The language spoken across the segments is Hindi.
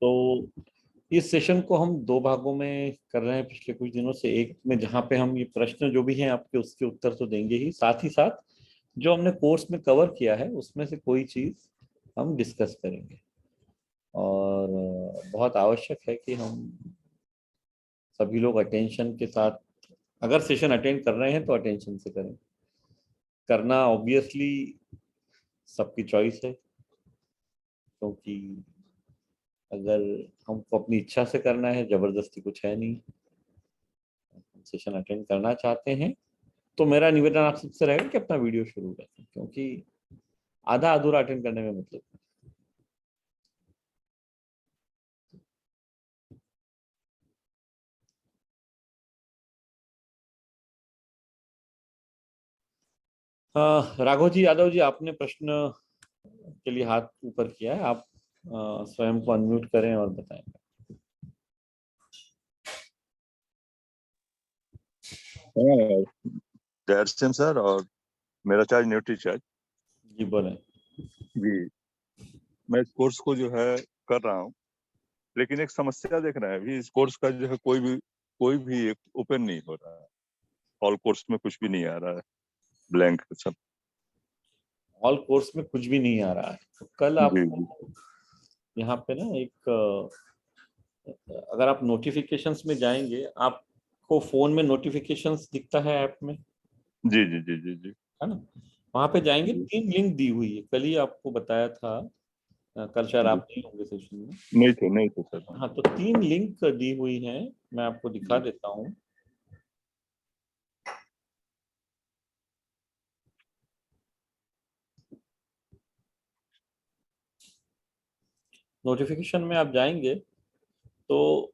तो इस सेशन को हम दो भागों में कर रहे हैं पिछले कुछ दिनों से। एक में जहाँ पे हम ये प्रश्न जो भी हैं आपके उसके उत्तर तो देंगे ही साथ जो हमने कोर्स में कवर किया है उसमें से कोई चीज हम डिस्कस करेंगे। और बहुत आवश्यक है कि हम सभी लोग अटेंशन के साथ, अगर सेशन अटेंड कर रहे हैं तो अटेंशन से करें। करना ऑब्वियसली सबकी चॉइस है, क्योंकि अगर हमको अपनी इच्छा से करना है, जबरदस्ती कुछ है नहीं, सेशन अटेंड करना चाहते हैं तो मेरा निवेदन आप सबसे रहेगा कि अपना वीडियो शुरू करें, क्योंकि आधा अधूरा अटेंड करने में मतलब। राघव जी, यादव जी, आपने प्रश्न के लिए हाथ ऊपर किया है। आप स्वयं को अनम्यूट करें और बताएं। जय सिंह सर, और मेरा चार्ज न्यूट्री चार्ज जी बोलें। जी। मैं इस कोर्स को जो है कर रहा हूँ, लेकिन एक समस्या देख रहे हैं अभी इस कोर्स का जो है कोई भी एक ओपन नहीं हो रहा है। ऑल कोर्स में कुछ भी नहीं आ रहा है, ब्लैंक सब। ऑल कोर्स में कुछ भी नहीं आ रहा है तो कल आपको यहाँ पे ना एक अगर आप नोटिफिकेशंस में जाएंगे, आपको फोन में नोटिफिकेशंस दिखता है ऐप में, जी जी जी जी जी, है ना? वहां पे जाएंगे, जी 3 लिंक दी हुई है, कल ही आपको बताया था। कल शायद जी। आप नहीं होंगे सेशन में। नहीं थे सर। हाँ, तो 3 लिंक दी हुई हैं, मैं आपको दिखा जी देता हूँ। नोटिफिकेशन में आप जाएंगे तो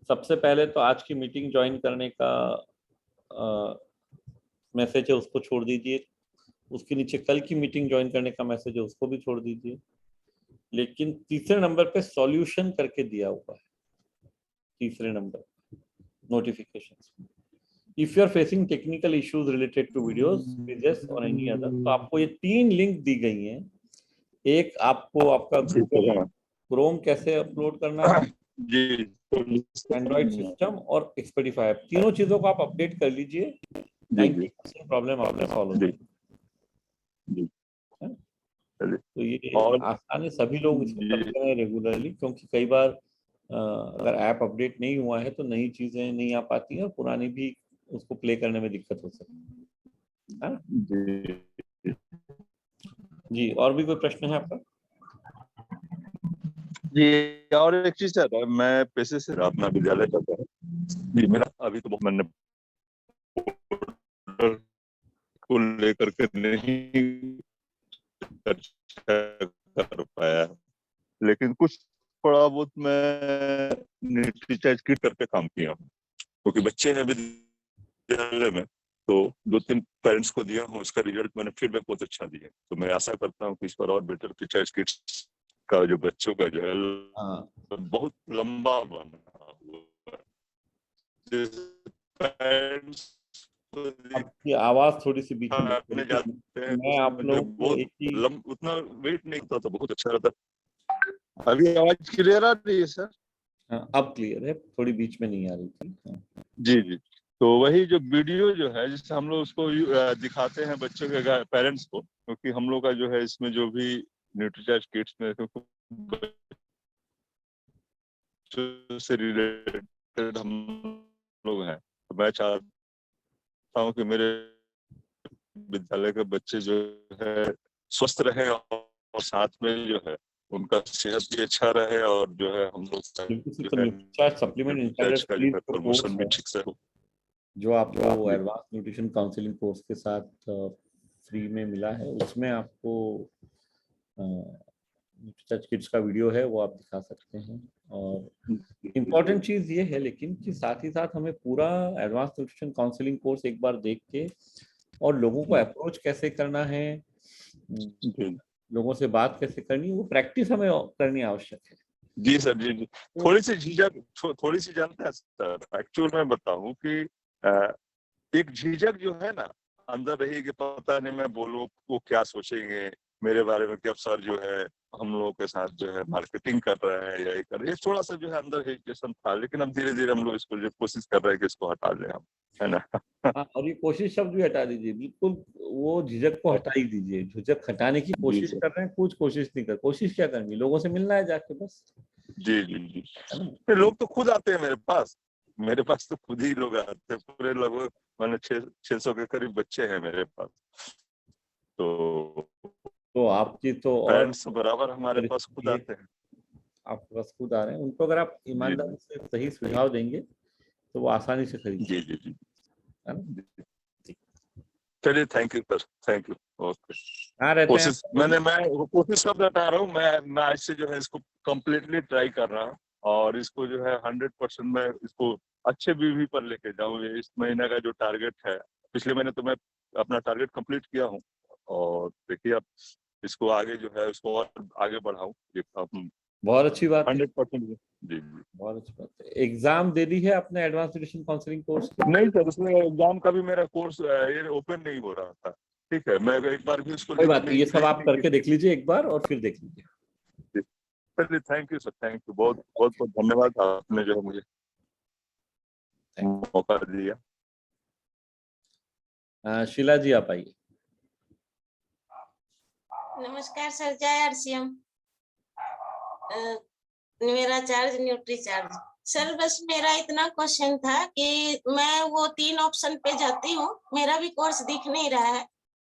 सबसे पहले तो आज की मीटिंग ज्वाइन करने का मैसेज है, उसको छोड़ दीजिए। उसके नीचे कल की मीटिंग ज्वाइन करने का मैसेज है, उसको भी छोड़ दीजिए। लेकिन तीसरे नंबर पे सॉल्यूशन करके दिया हुआ है, तीसरे number notification. If you are facing technical issues related to videos, pages और एनी अदर, तो आपको ये 3 लिंक दी गई हैं। एक, आपको आपका गूगल क्रोम कैसे अपलोड करना है, जी। एंड्रॉइड सिस्टम और एक्सपेडिफाई, तीनों चीजों को आप अपडेट कर लीजिए। जी जी 90% प्रॉब्लम आपका सॉल्व हो जाएगी। जी। तो ये और आसान है, सभी लोग इसको करते हैं रेगुलरली, क्योंकि कई बार अगर ऐप अपडेट नहीं हुआ है तो नई चीजें नहीं आ पाती हैं और पुरानी भी उसको प्ले करने में दिक्कत हो सकती है ना? जी जी, और भी कोई प्रश्न है आपका? जी। और एक चीज सर, मैं पेशे से अपना विद्यालय जाता हूँ जी। मेरा अभी तो मैंने को लेकर के नहीं चर्चा कर पाया, लेकिन कुछ थोड़ा बहुत मैं टीचर्स किट करके काम किया हूँ, क्योंकि बच्चे हैं विद्यालय में। तो 2-3 पेरेंट्स को दिया हूँ, उसका रिजल्ट मैंने फीडबैक बहुत अच्छा दिया। तो मैं आशा करता हूँ कि इस पर और बेटर टीचर्स किट्स का जो बच्चों का जो है बहुत लंबा बना हुआ है। पेरेंट्स आपकी आवाज थोड़ी सी बीच में अपने जाते हैं मैं आप जो लोगों को बहुत एक ही। उतना वेट नहीं होता, तो बहुत अच्छा रहता। अभी आवाज क्लियर आ रही है सर? हाँ, अब क्लियर है, थोड़ी बीच में नहीं आ रही थी। हाँ। जी जी। तो वही जो वीडियो जो है, जिससे हम लोग उसको दिखाते हैं बच्चों के पेरेंट्स को, क्योंकि हम लोग का जो है इसमें जो भी न्यूट्रीचार्ज किट्स में से रिलेटेड हम लोग हैं, तो मैं चाहता हूँ कि मेरे विद्यालय के बच्चे जो है स्वस्थ रहे, और साथ में जो है उनका सेहत भी अच्छा रहे, और जो है हम लोग का जो है न्यूट्रीचार्ज सप्लीमेंट न्यूट्रीचार्ज का जो है प्रमोशन कोर्स भी है, ठीक से हो। जो आपको एडवांस न्यूट्रिशन काउंसलिंग कोर्स के साथ फ्री में मिला है। उसमें आपको न्यूट्रीचार्ज किट्स का वीडियो है, वो आप दिखा सकते हैं। और इम्पॉर्टेंट चीज ये है लेकिन कि साथ ही साथ हमें पूरा एडवांस न्यूट्रिशन काउंसलिंग कोर्स एक बार देख के, और लोगों को अप्रोच कैसे करना है, लोगों से बात कैसे करनी, वो प्रैक्टिस हमें करनी आवश्यक है। जी सर, जी जी। थोड़ी सी झिझक, थोड़ी सी जानते हैं सर, एक्चुअल में बताऊं कि एक झिझक जो है ना अंदर रही, कि पता नहीं मैं बोलूं वो क्या सोचेंगे मेरे बारे में, कि अब सर जो है हम लोगों के साथ जो है मार्केटिंग कर रहे हैं या ये कर रहे हैं, थोड़ा सा जो है अंदर हेजिटेशन था, लेकिन अब धीरे धीरे हम लोग इसको जो कोशिश कर रहे हैं कि इसको हटा लें हम, है ना। हाँ, और ये कोशिश शब्द भी हटा दीजिए, बिल्कुल वो झिझक को हटा ही दीजिए। झिझक हटाने की जी कोशिश सर। कर रहे हैं, कुछ कोशिश नहीं कर, कोशिश क्या करनी, लोगों से मिलना है जाके बस, जी जी जी। है ना। ये लोग तो खुद आते हैं मेरे पास तो खुद ही लोग आते हैं, पूरे लगभग मैंने 600 के करीब बच्चे हैं मेरे पास, तो तो आपकी तो और पेरेंट्स बराबर हमारे पास खुद परिस्थिति है, आते हैं। आपके पास खुद आ रहे हैं, उनको अगर आप जी ईमानदारी से सही सुझाव देंगे तो वो आसानी से खरीद जी सकते जी जी हैं, है ना। जी। चलिए, thank you sir, thank you. Okay. कहाँ रहते हैं कोशिश आप? मैं कोशिश कर बता रहा हूँ, मैं आज से जो है इसको कम्प्लीटली ट्राई कर रहा हूँ, और इसको जो है 100% मैं इसको अच्छे बीवी पर लेके जाऊँ। ये इस महीने का जो टारगेट है, पिछले महीने तो मैं अपना टारगेट कंप्लीट किया हूँ, और देखिए अब इसको आगे जो है उसको और आगे बढ़ाऊँ, ये हम बहुत अच्छी बात है, 100%। जी जी। बहुत अच्छी बात है। एग्जाम दे दी है आपने एडवांस न्यूट्रिशन काउंसलिंग कोर्स की? नहीं सर, उसमें एग्जाम का भी मेरा कोर्स ये ओपन नहीं हो रहा था। ठीक है, मैं एक बार भी उसको कोई बात लिंक नहीं, ये सब आप नहीं करके देख लीजिए एक बार और फिर देख लीजिए। चलिए, thank you sir, thank you, बहुत बहुत बहुत धन्यवाद, आपने जो है मुझे मौका दिया। शीला जी आप आइए। नमस्कार सर, जय RCM। मेरा चार्ज न्यूट्री चार्ज सर, बस मेरा इतना क्वेश्चन था कि मैं वो 3 ऑप्शन पे जाती हूँ, मेरा भी कोर्स दिख नहीं रहा है,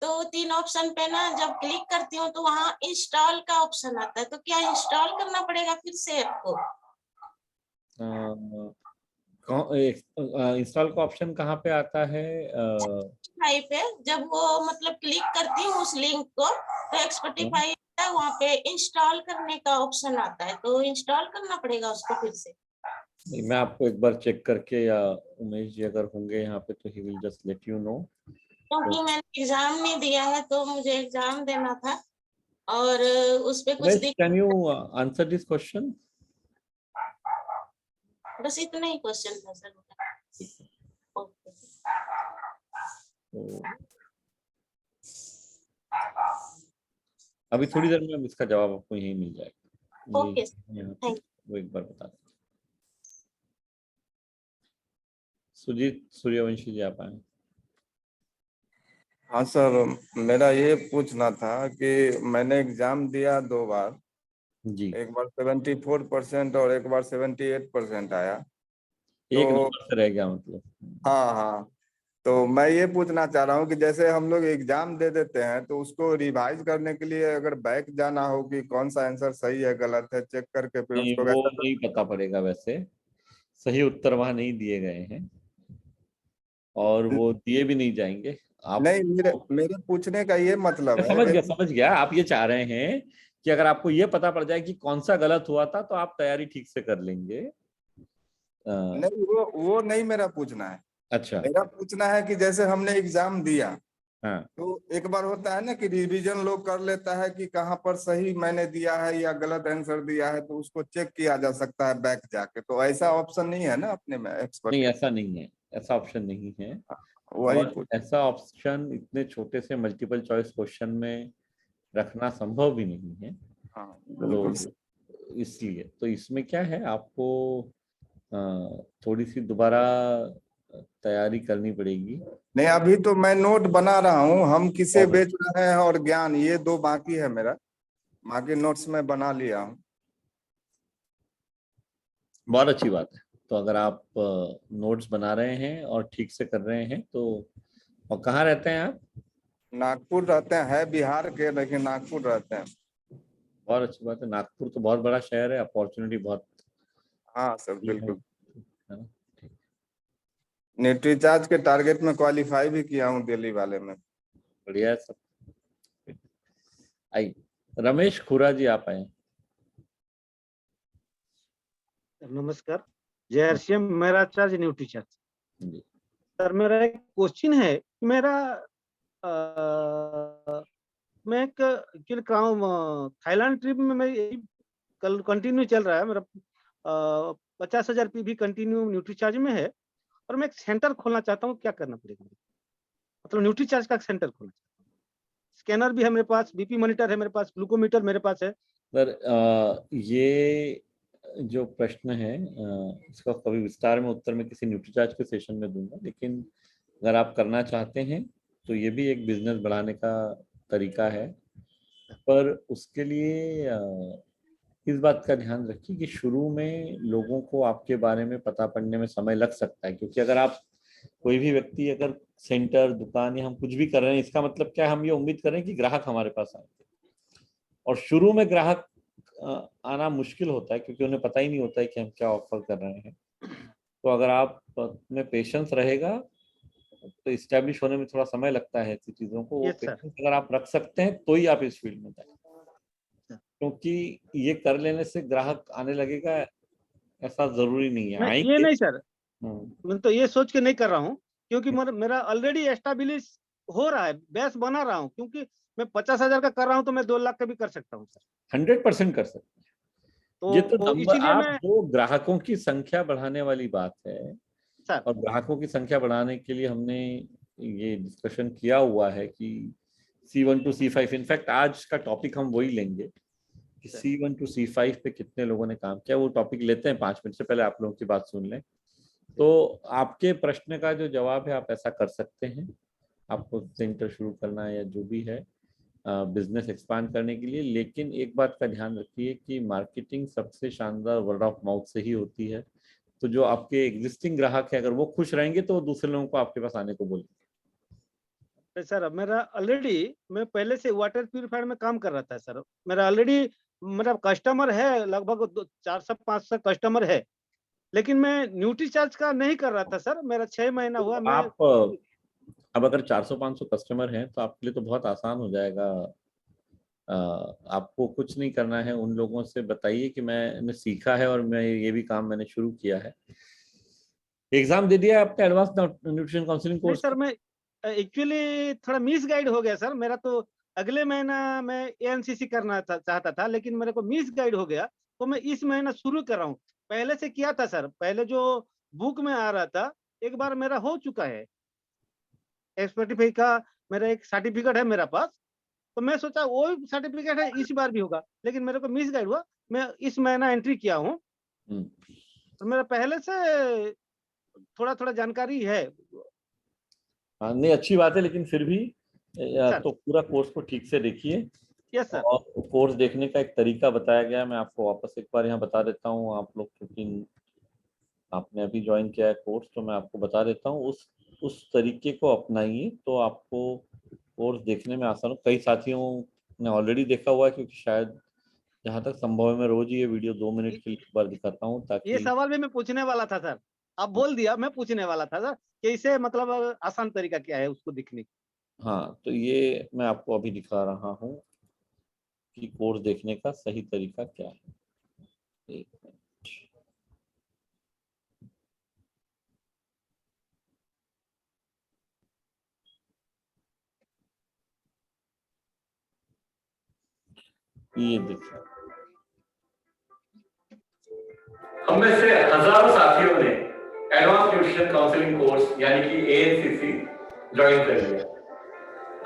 तो 3 ऑप्शन पे ना जब क्लिक करती हूँ तो वहाँ इंस्टॉल का ऑप्शन आता है, तो क्या इंस्टॉल करना पड़ेगा फिर से ऐप को? इंस्टॉल का ऑप्शन कहाँ पे आता है? Spotify पे जब वो मतलब क्लिक करती हूँ उस लिंक को, तो Spotify आता है, वहाँ पे इंस्टॉल करने का ऑप्शन आता है, तो इंस्टॉल करना पड़ेगा उसको फिर से? नहीं, मैं आपको एक बार चेक करके, या उमेश जी अगर होंगे यहाँ पे तो he will just let you know. क्योंकि मैंने एग्जाम नहीं दिया है, तो मुझे एग्जाम देना था, और उस पे कुछ Umesh, can you answer this question? बस इतना ही क्वेश्चन था सर। ओके। अभी थोड़ी देर में हम इसका जवाब आपको यही मिल जाएगा। ओके, ये यहाँ पे थैंक वो एक बार बता दें। सुजीत सूर्यवंशी जी आप आए। हाँ सर, मेरा ये पूछना था कि मैंने एग्जाम दिया 2 बार, जी, एक बार 74% और एक बार 78% आया। एक तो नंबर से रह गया मतलब। हाँ हाँ, तो मैं ये पूछना चाह रहा हूँ कि जैसे हम लोग एग्जाम दे देते हैं तो उसको रिवाइज करने के लिए अगर बैक जाना हो कि कौन सा आंसर सही है गलत है चेक करके फिर नहीं, उसको वो वैसा नहीं पता पड़ेगा वैसे, सही उत्तर वहां नहीं दिए गए हैं और वो दिए भी नहीं जाएंगे आप। नहीं, मेरे मेरे पूछने का ये मतलब मैं है समझ कि गया, समझ गया। आप ये चाह रहे हैं कि अगर आपको ये पता पड़ जाए कि कौन सा गलत हुआ था तो आप तैयारी ठीक से कर लेंगे। नहीं, वो नहीं मेरा पूछना है। अच्छा। मेरा पूछना है कि जैसे हमने एग्जाम दिया हाँ, तो एक बार होता है ना कि रिवीजन लोग कर लेता है कि कहाँ पर सही मैंने दिया है या गलत आंसर दिया है, तो उसको चेक किया जा सकता है बैक जाके, तो ऐसा ऑप्शन नहीं है ना अपने में एक्सपर्ट? नहीं ऐसा नहीं है, ऐसा ऑप्शन नहीं है। वही और पूछ। ऐसा ऑप्शन इतने छोटे से मल्टीपल चॉइस क्वेश्चन में रखना संभव भी नहीं है। हाँ तो बिल्कुल। इसलिए तो इसमें क्या है, आपको थोड़ी सी दोबारा तैयारी करनी पड़ेगी। नहीं, अभी तो मैं नोट बना रहा हूँ, हम किसे और बेच रहे हैं और ज्ञान, ये 2 बाकी है मेरा, बाकी नोट्स में बना लिया हूँ। बहुत अच्छी बात है। तो अगर आप नोट्स बना रहे हैं और ठीक से कर रहे हैं तो, और कहाँ रहते हैं आप? नागपुर रहते हैं, है बिहार के लेकिन नागपुर रहते हैं। बहुत अच्छी बात है, नागपुर तो बहुत बड़ा शहर है, अपॉर्चुनिटी बहुत हाँ सर ये है बिल्कुल। ना। ठीक, न्यूट्रीचार्ज के टारगेट में क्वालिफाई भी किया हूँ दिल्ली वाले में। बढ़िया है सब। आई, रमेश खुरा जी आप आए। नमस्कार, जय RCM, मेरा चार्ज न्यूट्री चार्ज। जी, सर मेरा एक क्वेश्चन है, मेरा मैं एक एक्चुअली थाईलैंड ट्रिप में मैं कल कंटिन्यू चल रहा है मेरा, 50,000 भी कंटिन्यू न्यूट्री चार्ज में है, और मैं एक सेंटर खोलना चाहता हूँ, क्या करना पड़ेगा? मतलब न्यूट्री चार्ज का सेंटर खोलना चाहता हूँ। स्कैनर भी है मेरे पास, BP मॉनिटर है मेरे पास, ग्लूकोमीटर मेरे पास है, सर ये जो प्रश्न है इसका कभी विस्तार में उत्तर में किसी न्यूट्रीचार्ज के सेशन में दूंगा, लेकिन अगर आप करना चाहते हैं तो ये भी एक बिजनेस बढ़ाने का तरीका है। पर उसके लिए इस बात का ध्यान रखिए कि शुरू में लोगों को आपके बारे में पता पड़ने में समय लग सकता है, क्योंकि अगर आप कोई भी व्यक्ति अगर सेंटर, दुकान या हम कुछ भी कर रहे हैं, इसका मतलब क्या है, हम ये उम्मीद कर रहे हैं कि ग्राहक हमारे पास आएंगे, और शुरू में ग्राहक आना मुश्किल होता है क्योंकि उन्हें पता ही नहीं होता है कि हम क्या ऑफर कर रहे हैं। तो अगर आप में पेशेंस रहेगा तो इस्टेब्लिश होने में थोड़ा समय लगता है ऐसी चीजों को, वो Yes, sir. पेशेंस अगर आप रख सकते हैं तो ही आप इस फील्ड में जाएं, क्योंकि ये कर लेने से ग्राहक आने लगेगा ऐसा जरूरी नहीं है। मैं ये आएंगे। नहीं सर, मैं तो ये सोच के नहीं कर रहा हूँ, क्योंकि मेरा ऑलरेडी एस्टेब्लिश हो रहा है, बेस बना रहा हूँ। क्योंकि मैं 50,000 का कर रहा हूँ तो मैं 2 लाख का भी कर सकता हूँ सर। 100% कर सकते हैं। ये तो तो नंबर, इसीलिए आप मैं जो ग्राहकों की संख्या बढ़ाने वाली बात है, सर, और ग्राहकों की संख्या बढ़ाने के लिए हमने ये डिस्कशन किया हुआ है कि C1 to C5, इनफैक्ट आज का टॉपिक हम वही लेंगे कि C1 to C5 पे कितने लोगों ने काम किया। वो टॉपिक लेते हैं 5 मिनट से पहले आप लोगों की बात सुन लें। तो आपके प्रश्न का जो जवाब है, आप ऐसा कर सकते हैं, आपको सेंटर शुरू करना है या जो भी है बिजनेस एक्सपांड करने के लिए। लेकिन एक बात का ध्यान रखिए कि मार्केटिंग सबसे शानदार वर्ड ऑफ माउथ से ही होती है। तो जो आपके एग्जिस्टिंग ग्राहक है, अगर वो खुश रहेंगे तो वो दूसरे लोगों को आपके पास आने को बोलेंगे। सर मेरा ऑलरेडी, मैं पहले से वाटर प्यूरिफायर में काम कर रहा था सर। मेरा ऑलरेडी मेरा कस्टमर है, लगभग 400-500 कस्टमर है। लेकिन मैं न्यूट्रीचार्ज का नहीं कर रहा था सर। मेरा 6 महीना हुआ। मैं आप अब अगर 400-500 कस्टमर हैं तो आपके लिए तो बहुत आसान हो जाएगा। आपको कुछ नहीं करना है, उन लोगों से बताइए कि मैंने सीखा है और मैं ये भी काम मैंने शुरू किया है। एग्जाम दे दिया आपका एडवांस न्यूट्रिशन काउंसलिंग नहीं कोर्स? सर, मैं एक्चुअली थोड़ा मिस गाइड हो गया सर। मेरा तो अगले महीना मैं एएनसीसी करना चाहता था, लेकिन मेरे को मिस गाइड हो गया। तो मैं इस महीना शुरू कर रहा हूँ। पहले से किया था सर, पहले जो बुक में आ रहा था, एक बार मेरा हो चुका है। एक्सपर्टिफाई का मेरा एक सर्टिफिकेट है मेरा पास। तो मैं सोचा वो सर्टिफिकेट है, इस बार भी होगा। लेकिन मेरे को मिस गाइड हुआ। मैं इस महीना एंट्री किया हूँ। तो मेरा पहले से थोड़ा थोड़ा जानकारी है। हाँ, नहीं, अच्छी बात है, लेकिन फिर भी सर, तो पूरा कोर्स को ठीक से देखिए। Yes sir. और कोर्स देखने का एक तरीका बताया गया है, मैं आपको वापस एक बार यहाँ बता देता हूँ। आप लोग, क्योंकि आपने अभी ज्वाइन किया है कोर्स, तो मैं आपको बता देता हूँ। उस तरीके को अपनाइए तो आपको कोर्स देखने में आसान हो। कई साथियों ने ऑलरेडी देखा हुआ है, क्योंकि शायद जहाँ तक संभव है मैं रोज ही ये वीडियो 2 मिनट के लिए एक बार दिखाता हूँ, ये ताकि सवाल भी मैं पूछने वाला था सर। आप बोल दिया, मैं पूछने वाला था सर कि इसे मतलब आसान तरीका क्या है उसको दिखने का। हाँ, तो ये मैं आपको अभी दिखा रहा हूँ कि कोर्स देखने का सही तरीका क्या है। एक मिनट। ये देखिए, हम में से हजारों साथियों ने एडवांस न्यूट्रिशन काउंसलिंग कोर्स यानी कि एएनसीसी ज्वाइन कर लिया।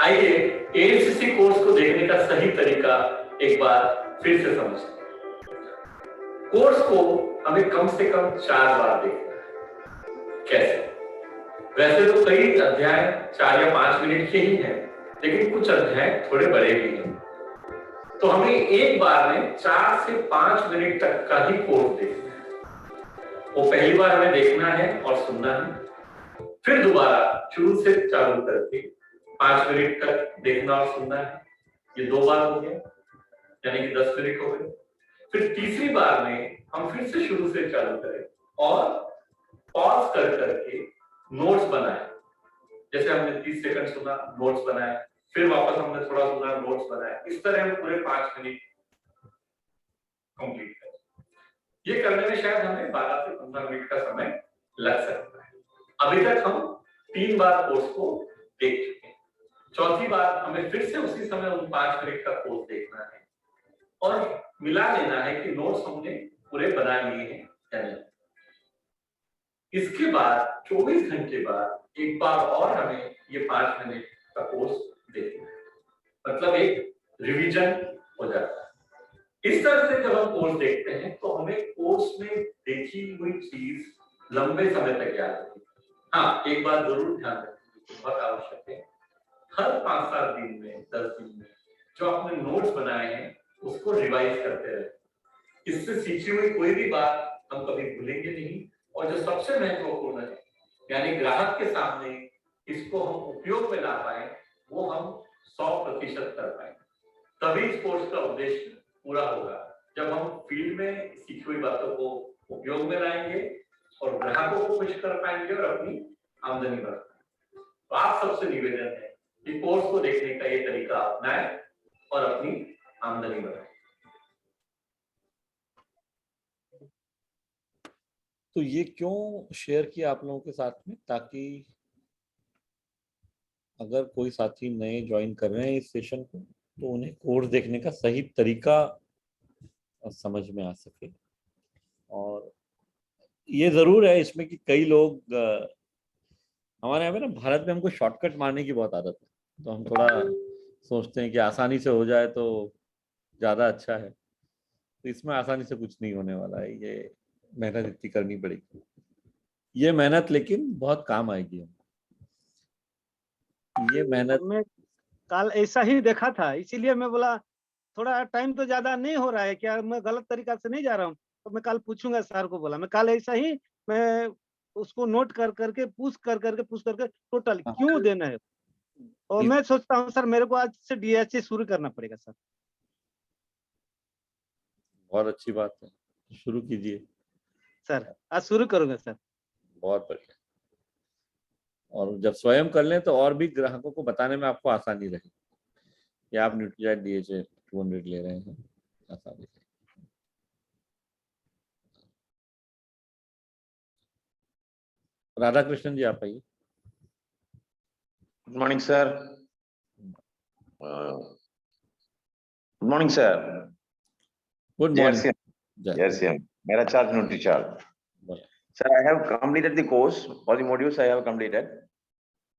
आइए एएनसीसी कोर्स को देखने का सही तरीका एक बार फिर से समझते हैं। कोर्स को हमें कम से कम 4 बार देखना है। कैसे? वैसे तो कई अध्याय 4 या 5 मिनट के ही हैं, लेकिन कुछ अध्याय थोड़े बड़े भी हैं। तो हमें एक बार में 4 से 5 मिनट तक का ही कोर्स देखना है। वो पहली बार हमें देखना है और सुनना है, फिर दोबारा शुरू से चालू करके 5 मिनट तक देखना और सुनना है। ये 2 बार हो गया, यानी कि 10 मिनट हो गए। फिर तीसरी बार में हम फिर से शुरू से चालू करें और पॉज कर करके नोट्स बनाए। जैसे हमने 30 सेकंड सुना, नोट्स बनाए, फिर वापस हमने थोड़ा सुना, नोट्स बनाए। इस तरह हम पूरे 5 मिनट कंप्लीट करें। ये करने में शायद हमें 12 से 15 मिनट का समय लग सकता है। अभी तक हम 3 बार कोर्स को देख चुके हैं। चौथी बार हमें फिर से उसी समय उन 5 मिनट का कोर्स देखना है और मिला लेना है कि नोट्स हमने पूरे बना लिए हैं या नहीं। इसके बाद 24 घंटे बाद एक बार और हमें ये 5 मिनट का कोर्स देखना है। मतलब एक रिवीजन हो जाता है। इस तरह से जब हम कोर्स देखते हैं तो हमें कोर्स में देखी हुई चीज लंबे समय तक याद रहती है। हाँ, एक बात जरूर ध्यान रखिए, बहुत आवश्यक है, हर 5-7 दिन में, 10 दिन में जो आपने नोट्स बनाए हैं उसको रिवाइज करते रहे। इससे सीखी हुई कोई भी बात हम कभी भूलेंगे नहीं, और जो सबसे महत्वपूर्ण है, यानी ग्राहक के सामने इसको हम उपयोग में ला पाए, वो हम 100% कर पाए, तभी इस कोर्स का उद्देश्य पूरा होगा। जब हम फील्ड में सीखी हुई बातों को उपयोग में लाएंगे और ग्राहकों को खुश कर पाएंगे और अपनी आमदनी बढ़ा पाएंगे। तो आप सबसे निवेदन है कि कोर्स को देखने का ये तरीका अपनाएं और अपनी आमदनी बढ़ाएं। तो ये क्यों शेयर किया आप लोगों के साथ में, ताकि अगर कोई साथी नए ज्वाइन कर रहे हैं इस सेशन को तो उन्हें कोर्स देखने का सही तरीका समझ में आ सके। और ये जरूर है इसमें कि कई लोग हमारे यहाँ पे ना, भारत में हमको शॉर्टकट मारने की बहुत आदत है, तो हम थोड़ा सोचते हैं कि आसानी से हो जाए तो ज्यादा अच्छा है। तो इसमें आसानी से कुछ नहीं होने वाला है, ये मेहनत इतनी करनी पड़ेगी। ये मेहनत लेकिन बहुत काम आएगी हमको। ये मेहनत मैं कल ऐसा ही देखा था, इसीलिए मैं बोला थोड़ा टाइम तो ज्यादा नहीं हो रहा है क्या, मैं गलत तरीका से नहीं जा रहा हूँ, तो मैं कल पूछूंगा सर को बोला। मैं कल ऐसा ही मैं उसको नोट कर करके पूछ करके टोटल क्यों देना है। और मैं सोचता हूँ सर मेरे को आज से DSC शुरू करना पड़ेगा सर। बहुत अच्छी बात है, शुरू कीजिए सर, आज शुरू करूंगा सर। बहुत बढ़िया। और जब स्वयं कर लें तो और भी ग्राहकों को बताने में आपको आसानी रहेगी कि आप न्यूट्रीचार्ज DHA 200 ले रहे हैं, आसानी से। राधा कृष्णन जी आप आइए। Good morning, sir. Good morning, sir. Good morning. Yes, sir. Mera charge NutriCharge. Sir, I have completed the course. All the modules I have completed.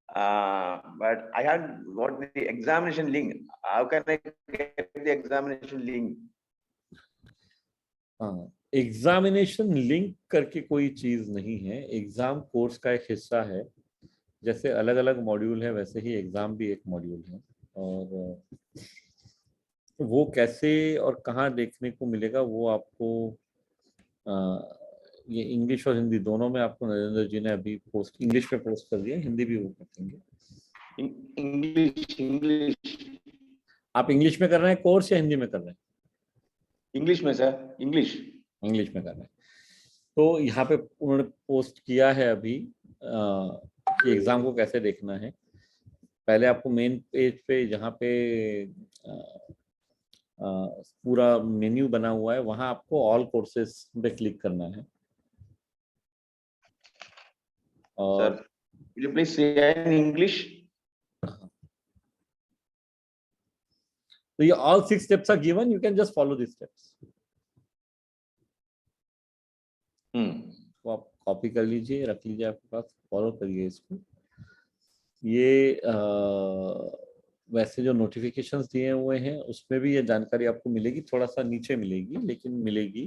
But I had got the examination link. How can I get the examination link? हाँ, एग्जामिनेशन लिंक करके कोई चीज नहीं है, एग्जाम कोर्स का एक हिस्सा है। जैसे अलग अलग मॉड्यूल है वैसे ही एग्जाम भी एक मॉड्यूल है। और वो कैसे और कहाँ देखने को मिलेगा वो आपको ये इंग्लिश और हिंदी दोनों में आपको नरेंद्र जी ने अभी पोस्ट, इंग्लिश में पोस्ट कर दिया, हिंदी भी वो कर देंगे। English. आप इंग्लिश में कर रहे हैं कोर्स या हिंदी में कर रहे हैं? English में sir. English. इंग्लिश में कर रहे हैं। तो यहाँ पे उन्होंने पोस्ट किया है अभी कि एग्जाम को कैसे देखना है। पहले आपको मेन पेज पे जहाँ पे पूरा मेन्यू बना हुआ है वहाँ आपको ऑल कोर्सेज पे क्लिक करना है। और Sir, will you please say in English? तो ये all 6 steps are given, you can just follow these steps. तो आप कॉपी कर लीजिए, रख लीजिए आपके पास, फॉलो करिए इसको। ये वैसे जो नोटिफिकेशंस दिए हुए हैं उसमें भी ये जानकारी आपको मिलेगी, थोड़ा सा नीचे मिलेगी लेकिन मिलेगी,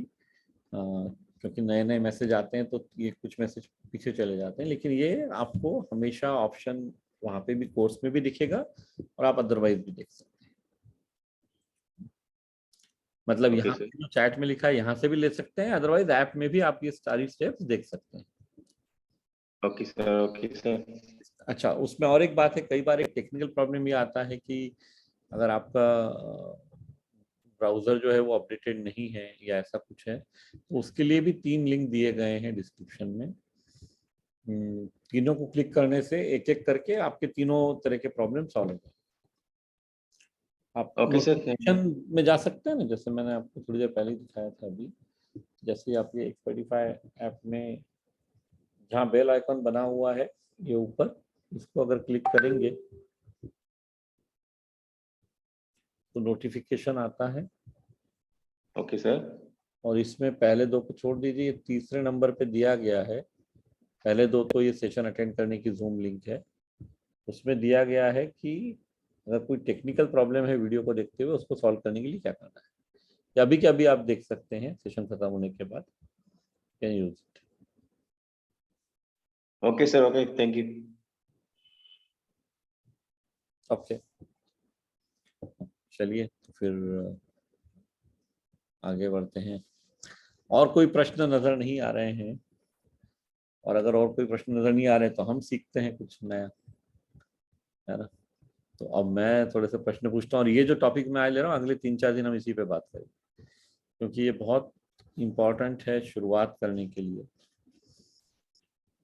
क्योंकि नए नए मैसेज आते हैं तो ये कुछ मैसेज पीछे चले जाते हैं, लेकिन ये आपको हमेशा ऑप्शन वहाँ पे भी कोर्स में भी दिखेगा और आप अदरवाइज भी देख सकते हैं। मतलब यहाँ पे जो चैट में लिखा है यहाँ से भी ले सकते हैं, अदरवाइज ऐप में भी आप ये सारी स्टेप्स देख सकते हैं। Okay sir, okay sir. अच्छा, उसमें और एक बात है, कई बार एक टेक्निकल प्रॉब्लम ये आता है कि अगर आपका ब्राउजर जो है वो अपडेटेड नहीं है या ऐसा कुछ है, तो उसके लिए भी 3 लिंक दिए गए हैं डिस्क्रिप्शन में। तीनों को क्लिक करने से एक एक करके आपके तीनों तरह के प्रॉब्लम सॉल्व हो जाए। आप नोटिफिकेशन में जा सकते हैं ना, जैसे मैंने आपको थोड़ी देर पहले दिखाया था अभी। जैसे आप ये एक्सपर्टिफाई ऐप में जहाँ बेल आइकन बना हुआ है ये ऊपर, इसको अगर क्लिक करेंगे तो नोटिफिकेशन आता है। Okay sir. और इसमें पहले 2 को छोड़ दीजिए, तीसरे नंबर पे दिया गया है, पहले 2 तो ये सेशन अटेंड करने की जूम लिंक है, उसमें दिया गया है कि अगर कोई टेक्निकल प्रॉब्लम है वीडियो को देखते हुए उसको सॉल्व करने के लिए क्या करना है। या अभी के अभी आप देख सकते हैं सेशन खत्म होने के बाद, can use it. Okay, sir. Okay, thank you. Okay, चलिए तो फिर आगे बढ़ते हैं। और कोई प्रश्न नजर नहीं आ रहे हैं, और अगर और कोई प्रश्न नजर नहीं आ रहे हैं तो हम सीखते हैं कुछ नया, है ना। तो अब मैं थोड़े से प्रश्न पूछता हूँ, और ये जो टॉपिक मैं आज ले रहा हूँ अगले 3-4 दिन हम इसी पे बात करेंगे, क्योंकि ये बहुत इम्पोर्टेंट है शुरुआत करने के लिए।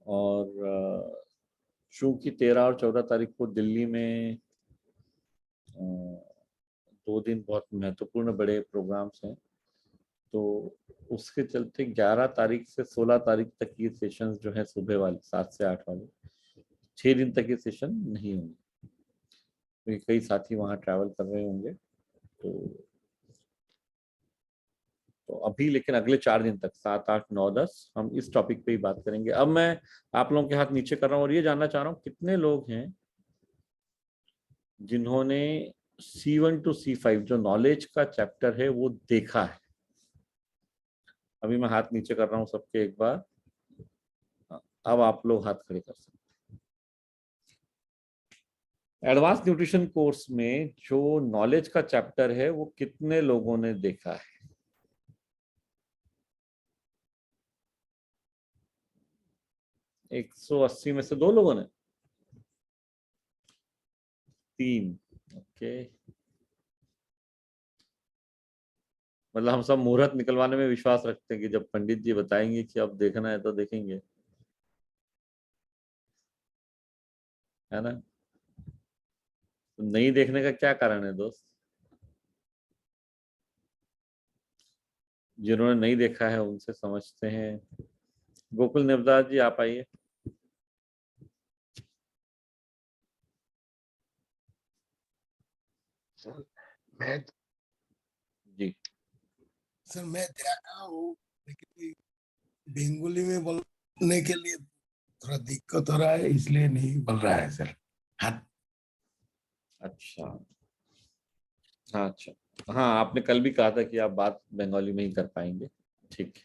और चूंकि 13 और 14 तारीख को दिल्ली में 2 दिन बहुत महत्वपूर्ण बड़े प्रोग्राम्स हैं, तो उसके चलते 11 तारीख से 16 तारीख तक ये सेशंस जो है सुबह वाले 7 से 8 वाले 6 दिन तक ये सेशन नहीं होंगे, क्योंकि कई साथी वहाँ ट्रैवल कर रहे होंगे। तो अभी लेकिन अगले 4 दिन तक 7, 8, 9, 10 हम इस टॉपिक पे ही बात करेंगे। अब मैं आप लोगों के हाथ नीचे कर रहा हूँ और ये जानना चाह रहा हूँ कितने लोग हैं जिन्होंने C1 to C5 जो नॉलेज का चैप्टर है वो देखा है। अभी मैं हाथ नीचे कर रहा हूँ सबके एक बार, अब आप लोग हाथ खड़े कर सकते हैं। एडवांस न्यूट्रिशन कोर्स में जो नॉलेज का चैप्टर है वो कितने लोगों ने देखा है? एक 180 में से 2 लोगों ने, 3, ओके। मतलब हम सब मुहूर्त निकलवाने में विश्वास रखते हैं कि जब पंडित जी बताएंगे कि अब देखना है तो देखेंगे, है ना। तो नहीं देखने का क्या कारण है दोस्त? जिन्होंने नहीं देखा है उनसे समझते हैं। गोकुल नेवदास जी आप आइए। मैं जी सर मैं देखा हूँ, लेकिन बेंगोली में बोलने के लिए थोड़ा दिक्कत हो रहा है, इसलिए नहीं बोल रहा है सर। हाँ अच्छा, हाँ अच्छा, हाँ आपने कल भी कहा था कि आप बात बंगाली में ही कर पाएंगे, ठीक है।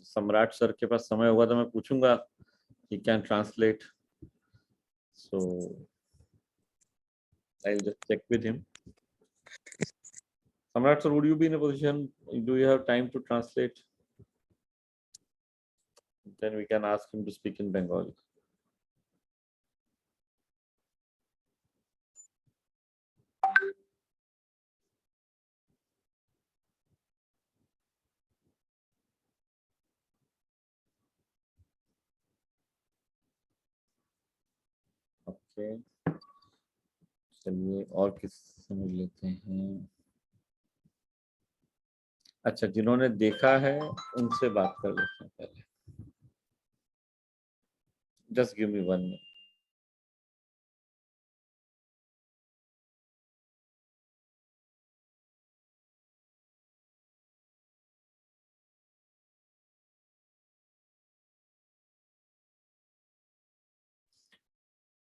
सम्राट सर के पास समय होगा तो मैं पूछूंगा he can translate, so I'll just check with him. Samrat sir, would you be in a position, do you have time to translate? Then we can ask him to speak in Bengali. Okay, चलिए और किस समझ लेते हैं। अच्छा, जिन्होंने देखा है उनसे बात कर लेते हैं पहले। Just give me 1 minute.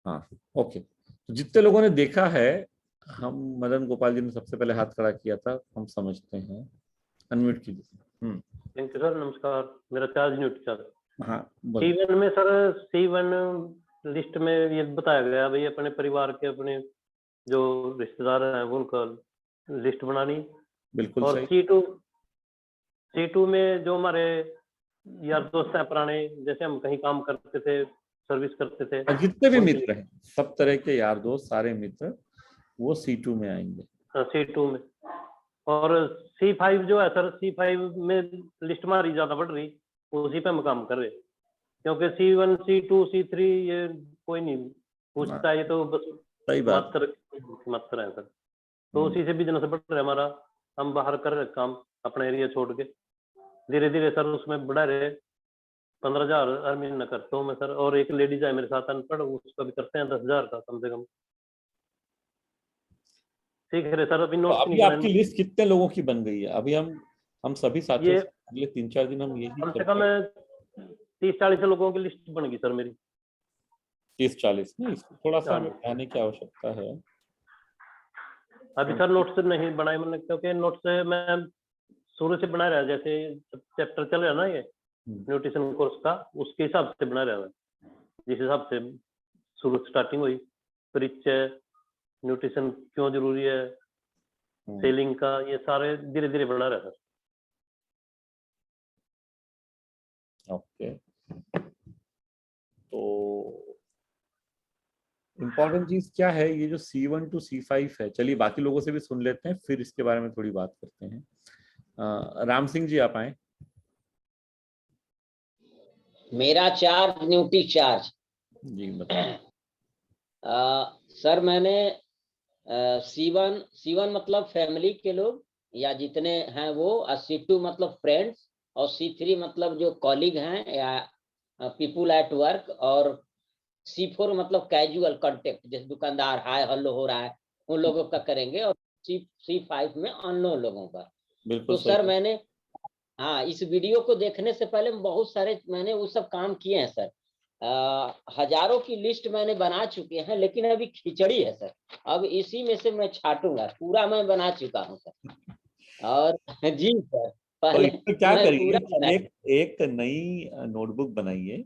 हाँ ओके, तो जितने लोगों ने देखा है, हम मदन गोपाल जी ने सबसे पहले हाथ खड़ा किया था, हम समझते हैं। अनम्यूट कीजिए। थैंक यू सर, नमस्कार। मेरा चार्ज न्यूट्री चार्ज। हाँ बोलिए। C1 में सर, C1 लिस्ट में ये बताया गया भाई अपने परिवार के अपने जो रिश्तेदार हैं उनका लिस्ट बनानी। बिल्कुल और सही। C2 में जो हमारे यार दोस्त हैं पुराने, जैसे हम कहीं काम करते थे, सर्विस करते थे, जितने भी मित्र हैं, सब तरह के यार दोस्त, सारे मित्र वो C2 में आएंगे। C2 में। और C5 जो है सर, C5 में लिस्ट हमारी ज्यादा बढ़ रही, उसी पे हम काम कर रहे, क्योंकि C1, C2, C3 ये कोई नहीं पूछता, ये तो बस सही बात मात्र है सर। तो उसी से बिजनेस बढ़ रहा है हमारा। हम बाहर कर रहे काम अपना एरिया छोड़ के, धीरे धीरे सर उसमें बढ़ा रहे। 15,000 हर महीना करता हूँ मैं सर। और एक लेडीज है मेरे साथ अनपढ़, उसका भी करते हैं 10,000 का कम से कम। ठीक है सर। अभी तो नोट अभी आपकी लिस्ट कितने लोगों की बन गई है? अभी हम सभी साथियों ये से अगले 3-4 दिन हम यही कम से कम 30-40 लोगों की लिस्ट बन गई सर मेरी। 30-40 नहीं, थोड़ा सा हमें बढ़ाने की आवश्यकता है। अभी सर नोट्स नहीं बनाए मैंने, क्योंकि नोट्स मैं शुरू से बना रहा, जैसे चैप्टर चल रहा है ना ये न्यूट्रिशन कोर्स का, उसके हिसाब से बना रहा मैं, जिस हिसाब से शुरू स्टार्टिंग हुई, परिचय, न्यूट्रिशन क्यों जरूरी है, सेलिंग का, ये सारे धीरे धीरे बना रहा सर। ओके, तो इम्पोर्टेंट चीज क्या है, ये जो C1 to C5 है, चलिए बाकी लोगों से भी सुन लेते हैं, फिर इसके बारे में थोड़ी बात करते हैं। राम सिंह जी आप आए। मेरा चार्ज न्यूट्री चार्ज जी बताइए। सर मैंने C1 मतलब फैमिली के लोग या जितने हैं वो, और C2 मतलब फ्रेंड्स, और C3 मतलब जो कॉलीग हैं या पीपुल एट वर्क, और C4 मतलब कैजुअल कांटेक्ट, जैसे दुकानदार हाय हेलो हो रहा है उन लोगों का करेंगे, और C5 में अननोन लोगों का। तो सर मैंने हाँ इस वीडियो को देखने से पहले बहुत सारे मैंने वो सब काम किए हैं सर, हजारों की लिस्ट मैंने बना चुके हैं, लेकिन अभी खिचड़ी है सर, अब इसी में से मैं छाटूंगा, पूरा मैं बना चुका हूँ सर। और जी सर पहले तो क्या मैं करिए, पूरा एक नई नोटबुक बनाइए,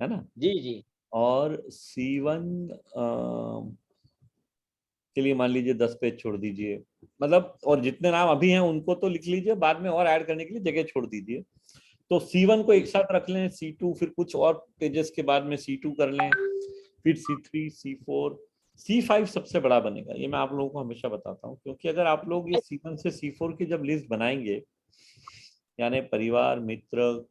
है ना? जी और C1 के लिए मान लीजिए 10 पेज छोड़ दीजिए, मतलब, और जितने नाम अभी हैं उनको तो लिख लीजिए, बाद में और ऐड करने के लिए जगह छोड़ दीजिए। तो C1 को एक साथ रख लें, C2 फिर कुछ और पेजेस के बाद में C2 कर लें, फिर C3, C4, C5 सबसे बड़ा बनेगा, ये मैं आप लोगों को हमेशा बताता हूँ, क्योंकि अगर आप लोग ये C1 से C4 की जब लिस्ट बनाएंगे, यानी परिवार, मित्र,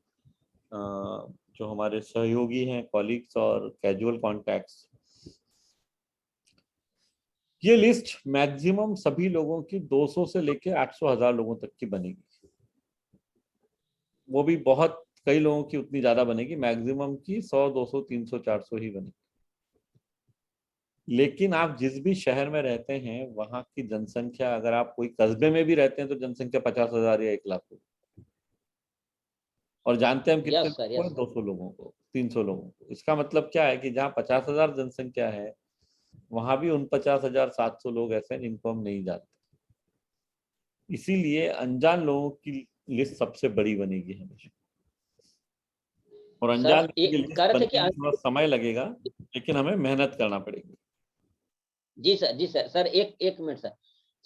जो हमारे सहयोगी हैं, कॉलीग्स और कैजुअल कॉन्टैक्ट्स, ये लिस्ट मैक्सिमम सभी लोगों की 200 से लेके 800-1000 लोगों तक की बनेगी। वो भी बहुत कई लोगों की उतनी ज्यादा बनेगी, मैक्सिमम की 100, 200, 300, 400 ही बनेगी। लेकिन आप जिस भी शहर में रहते हैं वहां की जनसंख्या, अगर आप कोई कस्बे में भी रहते हैं तो जनसंख्या 50,000 या 1 लाख हो, और जानते हैं हम कितने लोगों को? 200 लोगों को, 300 लोगों को। इसका मतलब क्या है कि जहाँ 50,000 जनसंख्या है वहां भी 49,700 लोग ऐसे हैं जिनको हम नहीं जानते। इसीलिए अनजान लोगों की लिस्ट सबसे बड़ी बनेगी हमेशा, और अनजान लोगों की लिस्ट बनने में थोड़ा समय लगेगा, लेकिन हमें मेहनत करना पड़ेगी। जी सर सर एक मिनट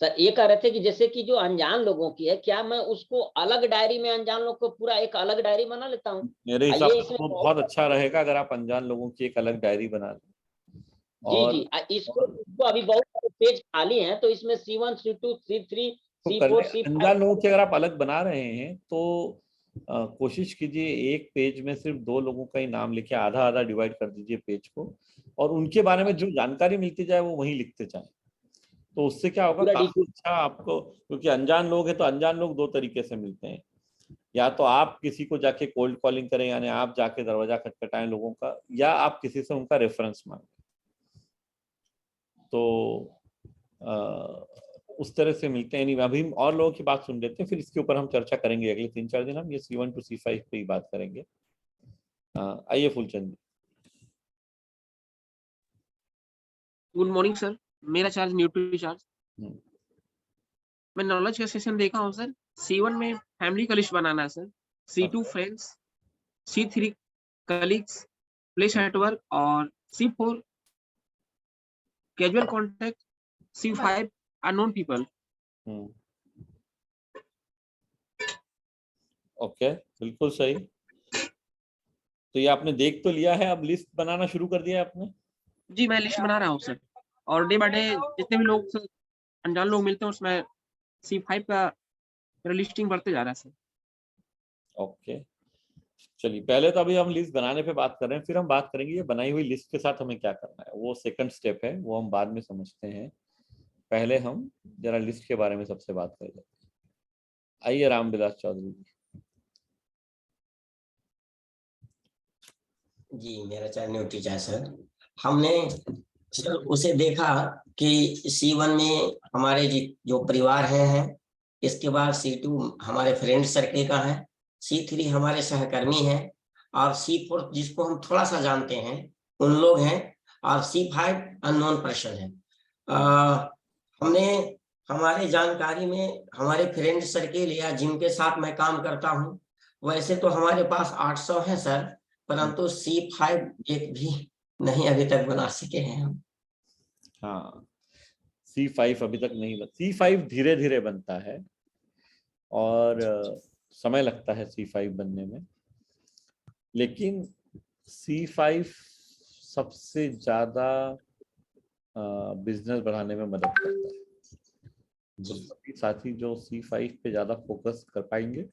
सर ये कह रहे थे कि जैसे कि जो अनजान लोगों की है, क्या मैं उसको अलग डायरी में अनजान लोगों को पूरा एक अलग डायरी बना लेता हूँ? मेरे हिसाब से तो बहुत अच्छा रहेगा अगर आप अनजान लोगों की एक अलग डायरी बना लें। जी इसको अभी बहुत सारे पेज खाली हैं, तो इसमें C1, C2, C3, C4, C5 अनजान लोगों की अगर आप अलग बना रहे हैं तो कोशिश कीजिए एक पेज में सिर्फ 2 लोगों का ही नाम लिखे, आधा आधा डिवाइड कर दीजिए पेज को, और उनके बारे में जो जानकारी मिलती जाए वो वहीं लिखते जाए। तो उससे क्या होगा, काफी अच्छा आपको, क्योंकि अनजान लोग हैं तो अनजान लोग 2 तरीके से मिलते हैं, या तो आप किसी को जाके कोल्ड कॉलिंग करें, यानी आप जाके दरवाजा खटखटाएं लोगों का, या आप किसी से उनका रेफरेंस मांगें। तो उस तरह से मिलते हैं। नहीं, अभी और लोगों की बात सुन लेते हैं, फिर इसके ऊपर हम चर्चा करेंगे। अगले 3-4 दिन हम ये C1 to C5 पे ही बात करेंगे। आइए फूलचंद। गुड मॉर्निंग सर, मेरा चार्ज न्यूट्री चार्ज। मैं नॉलेज का सेशन देखा हूँ सर। C1 में फैमिली का लिस्ट बनाना है sir, C2 friends, C3 colleagues, place at work, और C4 casual contact, C5 unknown people. Okay, बिल्कुल सही। तो ये आपने देख तो लिया है, अब लिस्ट बनाना शुरू कर दिया है आपने? जी मैं लिस्ट बना रहा हूँ सर, और डे बाय डे जितने भी लोग अनजान लोग मिलते हैं उसमें C5 का लिस्टिंग बढ़ते जा रहा है सर। ओके, चलिए पहले तो अभी हम लिस्ट बनाने पे बात कर रहे हैं, फिर हम बात करेंगे ये बनाई हुई लिस्ट के साथ हमें क्या करना है। वो सेकंड स्टेप है, वो हम बाद में समझते हैं। पहले हम जरा लिस्ट के बारे में सबसे बात कर लेते हैं। आइए रामविलास चौधरी जी। मेरा चार्ज न्यूट्री चार्ज सर, हमने सर उसे देखा कि C1 में हमारे जो परिवार हैं, इसके बाद C2 हमारे फ्रेंड सर्कल का है, C3 हमारे सहकर्मी हैं, और C4 जिसको हम थोड़ा सा जानते हैं उन लोग हैं, और C5 अननोन पर्सन है। हमने हमारे जानकारी में हमारे फ्रेंड सर्किल या जिनके साथ मैं काम करता हूँ, वैसे तो हमारे पास 800 है सर, परंतु C5 एक भी नहीं अभी तक बना सके हैं हम। हाँ, C5 अभी तक नहीं C5 धीरे धीरे बनता है और समय लगता है C5 बनने में, लेकिन C5 सबसे ज्यादा बिजनेस बढ़ाने में मदद करता है। तो सभी साथी जो C5 पे ज्यादा फोकस कर पाएंगे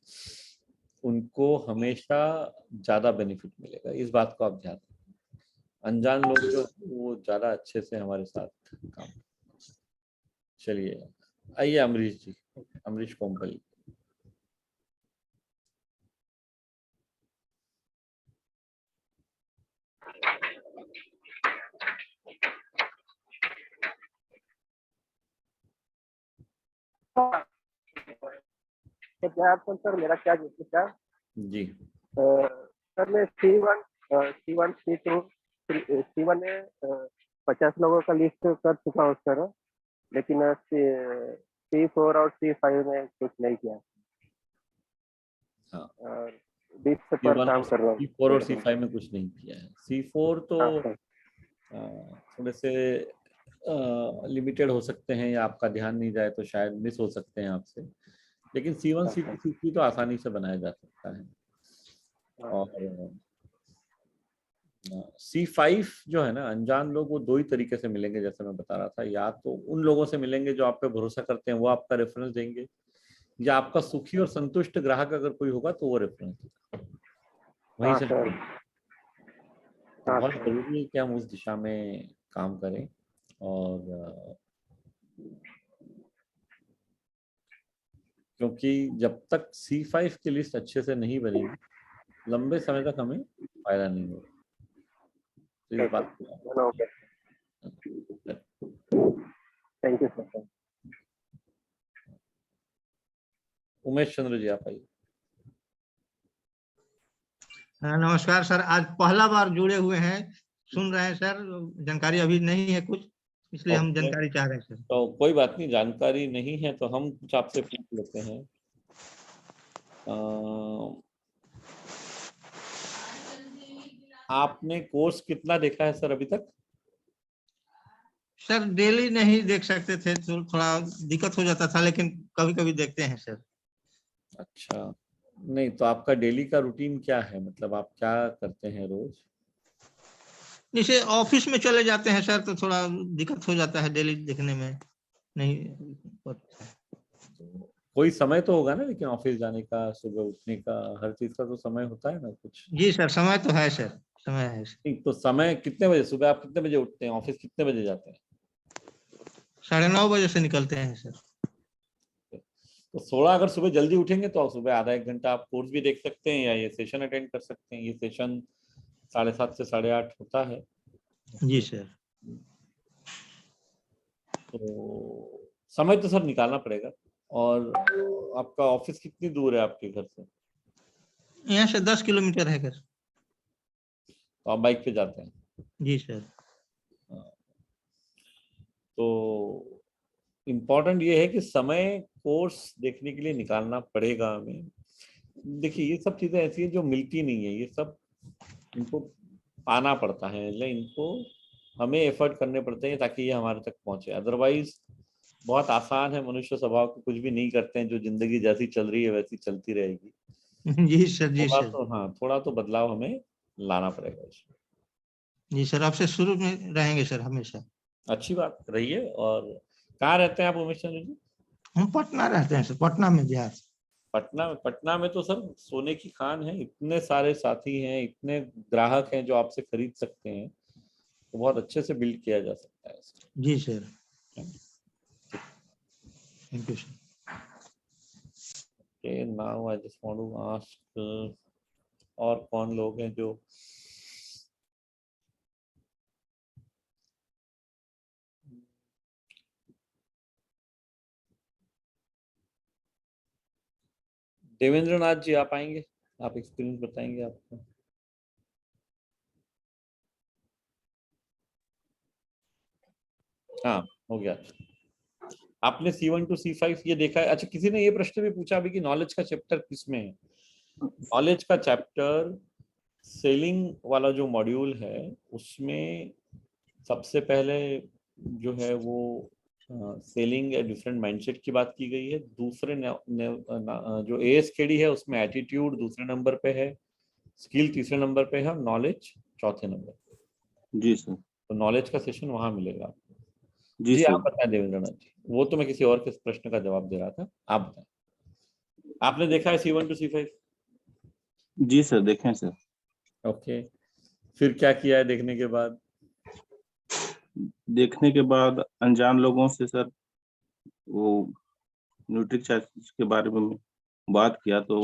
उनको हमेशा ज्यादा बेनिफिट मिलेगा, इस बात को आप ध्यान रखें। अनजान लोग जो वो ज्यादा अच्छे से हमारे साथ काम। चलिए आइए अमरीश जी, अमरीश कोम्पली। सर मेरा क्या है जी सर, मैं C1 C2 C1 में 50 लोगों का लिस्ट कर चुका हूँ सर, लेकिन C4 और C5 में कुछ नहीं किया। हाँ, 20 पर काम कर रहा हूँ। C4 और C5 में कुछ नहीं किया है। C4 तो थोड़े से लिमिटेड हो सकते हैं, या आपका ध्यान नहीं जाए तो शायद मिस हो सकते हैं आपसे, लेकिन C1 C2 C3 तो आसानी से बनाया जा सकता है। और C5 जो है ना, अनजान लोग वो दो ही तरीके से मिलेंगे, जैसे मैं बता रहा था। या तो उन लोगों से मिलेंगे जो आप पे भरोसा करते हैं, वो आपका रेफरेंस देंगे, या आपका सुखी और संतुष्ट ग्राहक अगर कोई होगा तो वो रेफरेंस देगा, वहीं से। तो बहुत जरूरी है कि हम उस दिशा में काम करें, और क्योंकि जब तक C5 की लिस्ट अच्छे से नहीं बनेगी, लंबे समय तक हमें फायदा नहीं होगा। तो इस बात को thank you sir. Umesh Chandra ji आप आइए। नमस्कार सर, आज पहला बार जुड़े हुए हैं, सुन रहे हैं सर, जानकारी अभी नहीं है कुछ, इसलिए हम जानकारी चाह रहे हैं सर। तो कोई बात नहीं, जानकारी नहीं है तो हम कुछ आपसे पूछ लेते हैं। आपने कोर्स कितना देखा है सर अभी तक? सर डेली नहीं देख सकते थे तो थोड़ा दिक्कत हो जाता था, लेकिन कभी कभी देखते हैं सर। अच्छा, नहीं तो आपका डेली का रूटीन क्या है, मतलब आप क्या करते हैं रोज? जैसे ऑफिस में चले जाते हैं सर, तो थोड़ा दिक्कत हो जाता है डेली देखने में, नहीं। तो कोई समय तो होगा ना, लेकिन ऑफिस जाने का, सुबह उठने का, हर चीज का तो समय होता है ना कुछ? जी सर, समय तो है सर, समय है। नहीं तो समय कितने बजे, सुबह आप कितने बजे उठते हैं, ऑफिस कितने बजे जाते हैं? 9:30 बजे से निकलते हैं सर। तो 16 अगर सुबह जल्दी उठेंगे तो सुबह आधा एक घंटा आप कोर्स भी देख सकते हैं, या ये सेशन अटेंड कर सकते हैं। ये सेशन 7:30 से 8:30 होता है। जी सर। तो समय तो सर निकालना पड़ेगा। और आपका ऑफिस कितनी दूर है आपके घर से? यहाँ से 10 किलोमीटर है सर। तो आप बाइक पे जाते हैं? जी सर। तो इम्पोर्टेंट ये है कि समय कोर्स देखने के लिए निकालना पड़ेगा हमें। देखिए ये सब चीजें ऐसी है जो मिलती नहीं है, ये सब इनको पाना पड़ता है, इनको हमें एफर्ट करने पड़ते हैं ताकि ये हमारे तक पहुंचे। अदरवाइज बहुत आसान है, मनुष्य स्वभाव को कुछ भी नहीं करते हैं, जो जिंदगी जैसी चल रही है वैसी चलती रहेगी। जी सर, जी सर। तो हाँ, थोड़ा तो बदलाव हमें लाना पड़ेगा इसमें। जी सर, आपसे शुरू में रहेंगे सर हमेशा। अच्छी बात रही है। और कहाँ रहते हैं आप उमेश चंद्र जी? हम पटना रहते हैं सर, पटना में, बिहार। पटना में तो सर सोने की खान है, इतने सारे साथी हैं, इतने ग्राहक हैं जो आपसे खरीद सकते हैं, तो बहुत अच्छे से बिल्ड किया जा सकता है। जी sir, thank you sir. Okay, now I just want to ask और कौन लोग हैं जो देवेंद्र नाथ जी आप आएंगे, आप एक्सपीरियंस बताएंगे आपको। हाँ हो गया, आपने C1 to C5 ये देखा है? अच्छा, किसी ने ये प्रश्न भी पूछा अभी कि नॉलेज का चैप्टर किसमें है? नॉलेज का चैप्टर सेलिंग वाला जो मॉड्यूल है उसमें सबसे पहले जो है वो सेलिंग या डिफरेंट माइंडसेट की बात की गई है। दूसरे जो ASKD है उसमें एटीट्यूड दूसरे नंबर पे है, स्किल तीसरे नंबर पे है और नॉलेज चौथे नंबर पे। जी सर। तो नॉलेज का सेशन वहां मिलेगा आपको। जी सर। आप बताएं देवेंद्र नाथ जी, वो तो मैं किसी और के प्रश्न का जवाब दे रहा था, आप बताएं। आपने देखा है C1 to C5? जी सर, देखें सर। ओके, फिर क्या किया है देखने के बाद? देखने के बाद अनजान लोगों से सर वो न्यूट्रीचार्ज के बारे में बात किया तो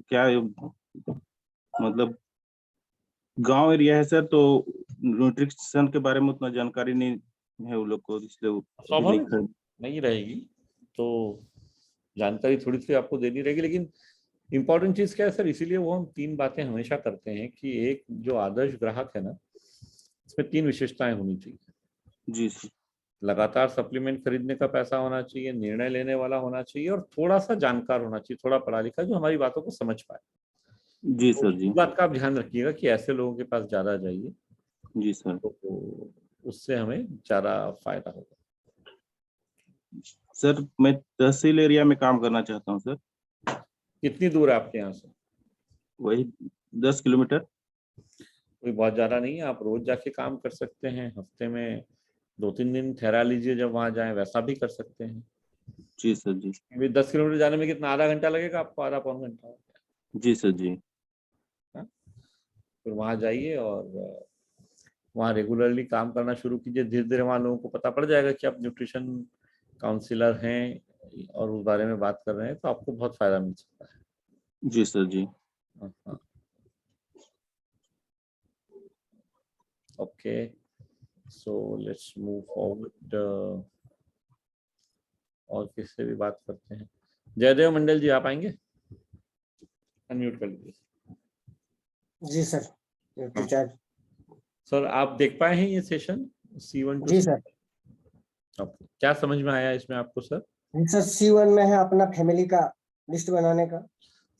क्या मतलब गांव एरिया है सर, तो न्यूट्रिशन के बारे में उतना जानकारी नहीं है वो लोग को, इसलिए स्वाभाविक नहीं रहेगी तो जानकारी थोड़ी सी आपको देनी रहेगी। लेकिन इंपॉर्टेंट चीज क्या है सर, इसीलिए वो हम 3 बातें हमेशा करते हैं कि एक जो आदर्श ग्राहक है ना, इसमें 3 विशेषताएं होनी चाहिए। जी सर। लगातार सप्लीमेंट खरीदने का पैसा होना चाहिए, निर्णय लेने वाला होना चाहिए और थोड़ा सा जानकार होना चाहिए, थोड़ा पढ़ा लिखा, जो हमारी बातों को समझ पाए। जी सर। जी, इस बात का आप ध्यान रखिएगा कि ऐसे लोगों के पास ज्यादा जाइए। जी सर। तो उससे हमें ज्यादा फायदा होगा। सर मैं तहसील एरिया में काम करना चाहता हूँ सर। कितनी दूर है आपके यहाँ से? वही 10 किलोमीटर। कोई बहुत ज्यादा नहीं है, आप रोज जाके काम कर सकते हैं, हफ्ते में 2-3 दिन ठहरा लीजिए जब वहां जाएं, वैसा भी कर सकते हैं। जी सर। जी, 10 किलोमीटर जाने में कितना, आधा घंटा लगेगा आपको? आधा पौन घंटा? जी सर। जी, फिर वहां जाइए और वहाँ रेगुलरली काम करना शुरू कीजिए। धीरे धीरे वहाँ लोगों को पता पड़ जाएगा कि आप न्यूट्रिशन काउंसलर हैं और उस बारे में बात कर रहे हैं, तो आपको बहुत फायदा मिल सकता है। जी सर। जी, okay, so let's move forward. और किससे भी बात करते हैं? जयदेव मंडल जी, आप आएंगे? अनम्यूट कर लीजिए। जी सर। सर आप देख पाए हैं ये सेशन C1 जी सर। ओके, क्या समझ में आया इसमें आपको सर? सर C1 में है अपना फैमिली का लिस्ट बनाने का,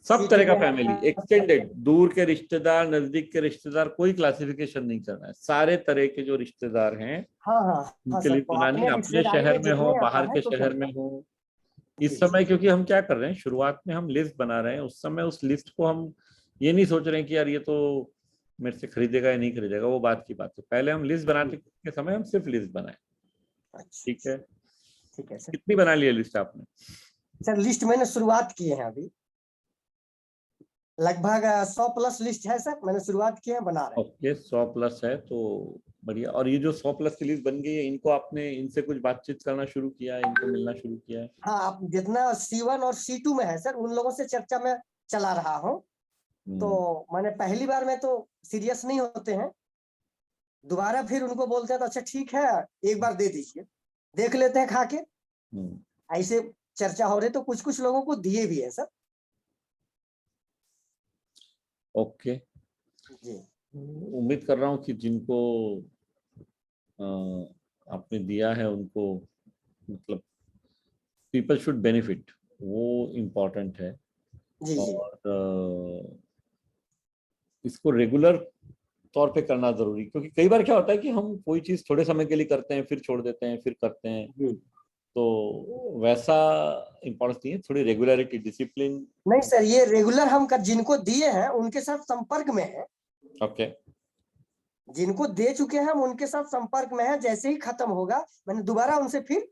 सब तरह का फैमिली, एक्सटेंडेड, दूर के रिश्तेदार, नजदीक के रिश्तेदार, कोई क्लासिफिकेशन नहीं करना है। सारे तरह के जो रिश्तेदार हैं हाँ उनके लिए बनानी, अपने शहर में हो, बाहर के शहर में हो। इस समय क्योंकि हम क्या कर रहे हैं, शुरुआत में हम लिस्ट बना रहे हैं, उस समय उस लिस्ट को हम ये नहीं सोच रहे हैं कि यार ये तो मेरे से खरीदेगा या नहीं खरीदेगा, वो बात की बात है। पहले हम लिस्ट बनाते के समय हम सिर्फ लिस्ट बनाए। ठीक है? ठीक है सर। कितनी बना ली है लिस्ट आपने? सर लिस्ट मैंने शुरुआत की है, अभी लगभग 100+ लिस्ट है सर, मैंने शुरुआत की है, बना रहे हैं। ओके, 100+ है तो बढ़िया। और ये जो 100+ की लिस्ट बन गई है, इनको आपने इनसे कुछ बातचीत करना शुरू किया है, इनको मिलना शुरू किया है? हाँ, आप जितना C1 और C2 में है सर, उन लोगों से चर्चा में चला रहा हूँ। तो मैंने पहली बार में तो सीरियस नहीं होते हैं, दोबारा फिर उनको बोलते हैं तो अच्छा ठीक है एक बार दे दीजिए, देख लेते हैं खा के। ऐसे चर्चा हो रही तो कुछ कुछ लोगों को दिए भी है सर। ओके, उम्मीद कर रहा हूँ कि जिनको आपने दिया है उनको मतलब पीपल शुड बेनिफिट, वो इम्पोर्टेंट है। जी, और इसको रेगुलर तौर पे करना जरूरी, क्योंकि कई बार क्या होता है कि हम कोई चीज थोड़े समय के लिए करते हैं, फिर छोड़ देते हैं, फिर करते हैं, तो वैसा इम्पोर्टेंस नहीं है। थोड़ी रेगुलरिटी, डिसिप्लिन। नहीं सर, ये रेगुलर हम जिनको दिए हैं उनके साथ संपर्क में है। ओके, जिनको दे चुके हैं हम उनके साथ संपर्क में है, जैसे ही खत्म होगा मैंने दोबारा उनसे फिर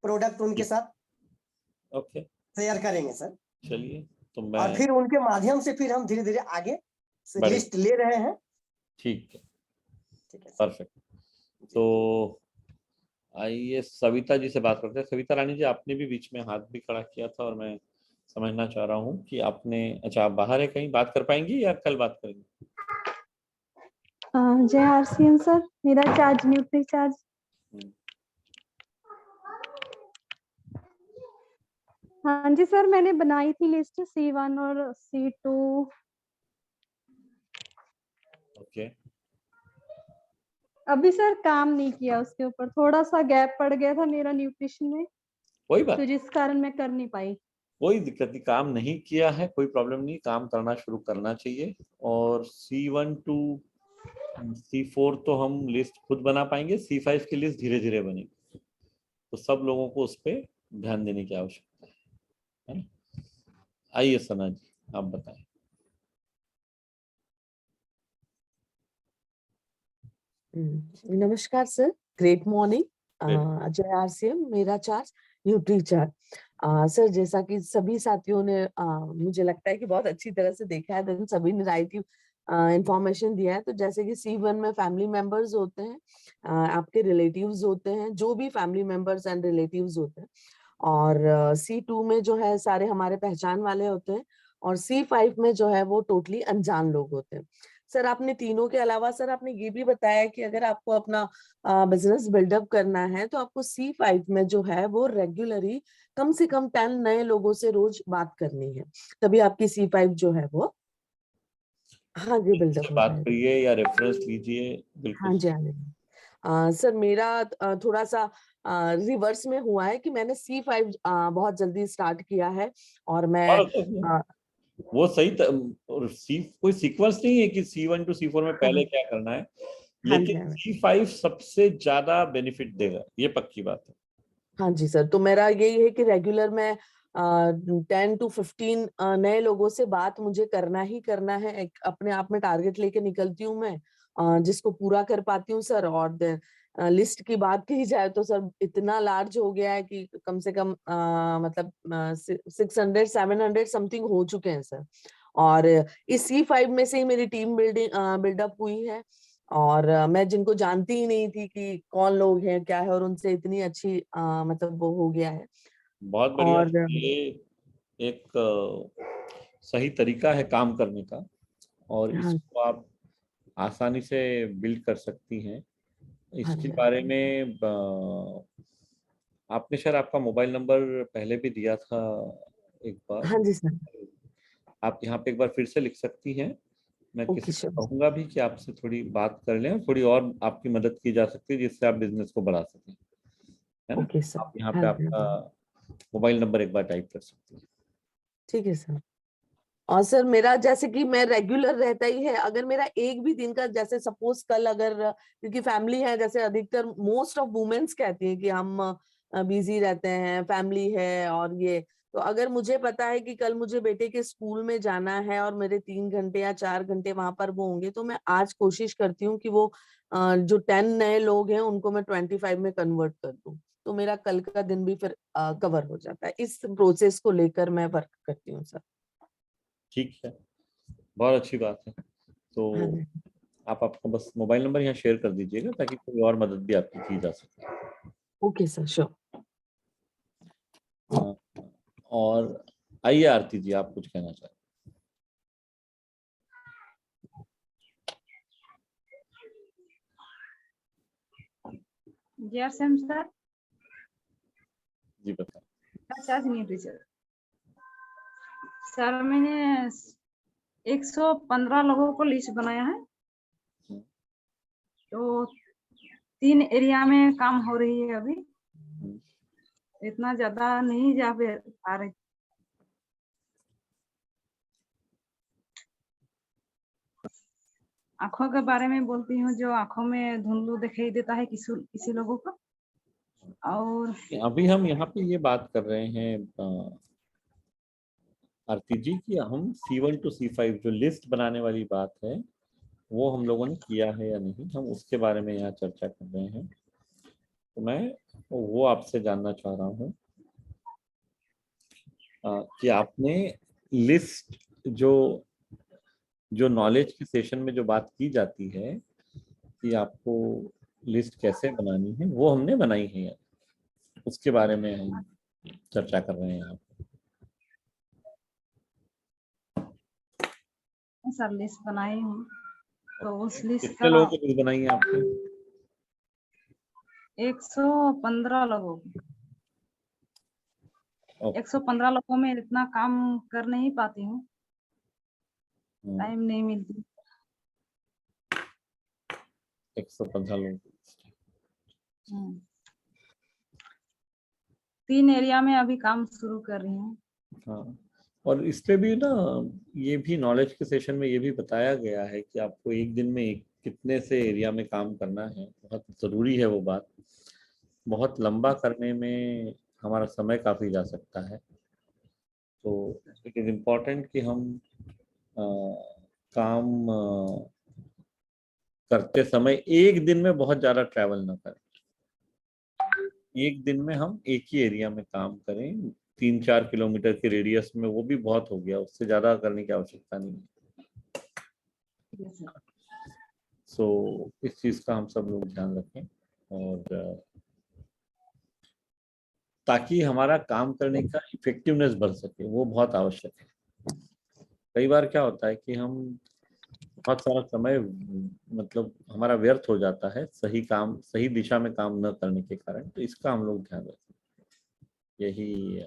प्रोडक्ट उनके साथ ओके शेयर करेंगे सर। चलिए, तो मैं और फिर उनके माध्यम से फिर हम धीरे धीरे आगे से लिस्ट ले रहे हैं। ठीक है, ठीक है, परफेक्ट। तो आइए सविता जी से बात करते हैं। सविता रानी जी, आपने भी बीच में हाथ भी खड़ा किया था और मैं समझना चाह रहा हूँ कि आपने, अच्छा आप बाहर है कहीं, बात कर पाएंगी या कल बात करेंगे? जय RCM सर, मेरा चार्ज न्यूट्री चार्ज। हाँ जी सर, मैंने बनाई थी लिस्ट C1 और C2। ओके, अभी सर काम नहीं किया उसके ऊपर, थोड़ा सा गैप पड़ गया था मेरा न्यूट्रिशन में, कोई बात तो जिस कारण मैं कर नहीं पाई। कोई दिक्कत नहीं, काम नहीं किया है कोई प्रॉब्लम नहीं, काम करना शुरू करना चाहिए। और C1 to C4 तो हम लिस्ट खुद बना पाएंगे, C5 की लिस्ट धीरे धीरे बनेगी, तो सब लोगों को उस पर ध्यान देने की आवश्यकता है ना। आइए सना जी आप बताएं। नमस्कार sir, great morning. Ajay RCM, मेरा चार्ज न्यूट्री चार्ज। सर जैसा कि सभी साथियों ने मुझे लगता है कि बहुत अच्छी तरह से देखा है, देन सभी ने राइट इंफॉर्मेशन दिया है। तो जैसे कि C1 में फैमिली मेंबर्स होते हैं, आपके रिलेटिव्स होते हैं, जो भी फैमिली मेंबर्स एंड रिलेटिव्स होते हैं, और C2 में जो है सारे हमारे पहचान वाले होते हैं, और C5 में जो है वो टोटली अनजान लोग होते हैं। सर आपने तीनों के अलावा सर आपने ये भी बताया कि अगर आपको अपना बिजनेस बिल्डअप करना है तो आपको C5 में जो है वो रेगुलरली कम से कम 10 नए लोगों से रोज बात करनी है, तभी आपकी C5 जो है वो हाँ जी बिल्डअप हो बात जाएगा। करिए या रेफरेंस लीजिए, बिल्कुल। हाँ जी हाँ जी। सर मेरा थोड़ा सा रिवर्स में हुआ है कि मैंने C5 बहुत जल्दी स्टार्ट किया है, और मैं वो सही और कोई सीक्वेंस नहीं है कि C1 to C4 में पहले क्या करना है, हाँ जी लेकिन C5 सबसे ज्यादा बेनिफिट देगा, ये पक्की बात है। हाँ जी सर, तो मेरा यही है कि रेगुलर में 10 to 15 नए लोगों से बात मुझे करना ही करना है। एक अपने आप में टारगेट लेके निकलती हूँ मैं, जिसको पूरा कर पाती हूँ सर। और लिस्ट की बात की जाए तो सर इतना लार्ज हो गया है कि कम से कम मतलब 600-700 समथिंग हो चुके हैं सर। और इस C5 में से ही मेरी टीम बिल्डअप हुई है, और मैं जिनको जानती ही नहीं थी कि कौन लोग हैं क्या है, और उनसे इतनी अच्छी मतलब वो हो गया है। बहुत बढ़िया। और ये एक सही तरीका है काम करने का, और हाँ इसको आप आसानी से बिल्ड कर सकती हैं। हाँ इसके जी बारे में आपने शायद आपका मोबाइल नंबर पहले भी दिया था एक बार, हाँ जी सर। आप यहाँ पे एक बार फिर से लिख सकती हैं। मैं ओके किसी सर। को कहूंगा भी कि आपसे थोड़ी बात कर लें, थोड़ी और आपकी मदद की जा सकती है जिससे आप बिजनेस को बढ़ा सकें, है ना। Okay sir. आप यहाँ हाँ पे जी आपका मोबाइल नंबर एक बार टाइप कर सकते हैं। ठीक है सर। और सर मेरा जैसे कि मैं रेगुलर रहता ही है, अगर मेरा एक भी दिन का, जैसे सपोज कल अगर, क्योंकि फैमिली है, जैसे अधिकतर मोस्ट ऑफ वुमेन्स कहती हैं कि हम बिजी रहते हैं, फैमिली है और ये, तो अगर मुझे पता है कि कल मुझे बेटे के स्कूल में जाना है और मेरे 3 घंटे या 4 घंटे वहां पर वो होंगे, तो मैं आज कोशिश करती हूँ कि वो जो 10 नए लोग हैं उनको मैं 25 में कन्वर्ट कर दूं, तो मेरा कल का दिन भी फिर कवर हो जाता है। इस प्रोसेस को लेकर मैं वर्क करती हूँ सर। ठीक है, बहुत अच्छी बात है। तो हाँ जी। आप आपका बस मोबाइल नंबर यहाँ शेयर कर दीजिएगा ताकि कोई और मदद भी आपकी की जा सके। Okay sir, sure. और आइए आरती जी, आप कुछ कहना चाहते हैं? JRCM sir. जी बताएं। सर मैंने 115 लोगों को लिस्ट बनाया है, तो 3 एरिया में काम हो रही है अभी, इतना ज्यादा नहीं जा पा रही। आंखों के बारे में बोलती हूँ, जो आंखों में धुंधलू दिखाई देता है किसी लोगों को। और अभी हम यहाँ पे ये बात कर रहे हैं आरती जी की हम C1 to C5 जो लिस्ट बनाने वाली बात है वो हम लोगों ने किया है या नहीं, हम उसके बारे में यहाँ चर्चा कर रहे हैं। तो मैं वो आपसे जानना चाह रहा हूँ कि आपने लिस्ट जो नॉलेज के सेशन में जो बात की जाती है कि आपको लिस्ट कैसे बनानी है, वो हमने बनाई है, उसके बारे में हम चर्चा कर रहे हैं। सर लिस्ट बनाई हूँ, तो उस लिस्ट कितने लोगों की लिस्ट बनाई है आपने? 115 लोगों की। 115 लोगों में इतना काम कर नहीं पाती हूँ, टाइम नहीं मिलती। 115 लोगों की लिस्ट है। 3 एरिया में अभी काम शुरू कर रही हूँ। हाँ, और इस पे भी ना ये भी नॉलेज के सेशन में ये भी बताया गया है कि आपको एक दिन में कितने से एरिया में काम करना है। बहुत ज़रूरी है वो बात। बहुत लंबा करने में हमारा समय काफ़ी जा सकता है, तो इट इज़ इम्पॉर्टेंट कि हम काम करते समय एक दिन में बहुत ज़्यादा ट्रैवल ना करें। एक दिन में हम एक ही एरिया में काम करें, 3-4 किलोमीटर के रेडियस में, वो भी बहुत हो गया, उससे ज़्यादा करने की आवश्यकता नहीं है। सो इस चीज़ का हम सब लोग ध्यान रखें, और ताकि हमारा काम करने का इफेक्टिवनेस बढ़ सके, वो बहुत आवश्यक है। कई बार क्या होता है कि हम बहुत सारा समय मतलब हमारा व्यर्थ हो जाता है सही दिशा में काम न करने के कारण, तो इसका हम लोग ध्यान रखें। यही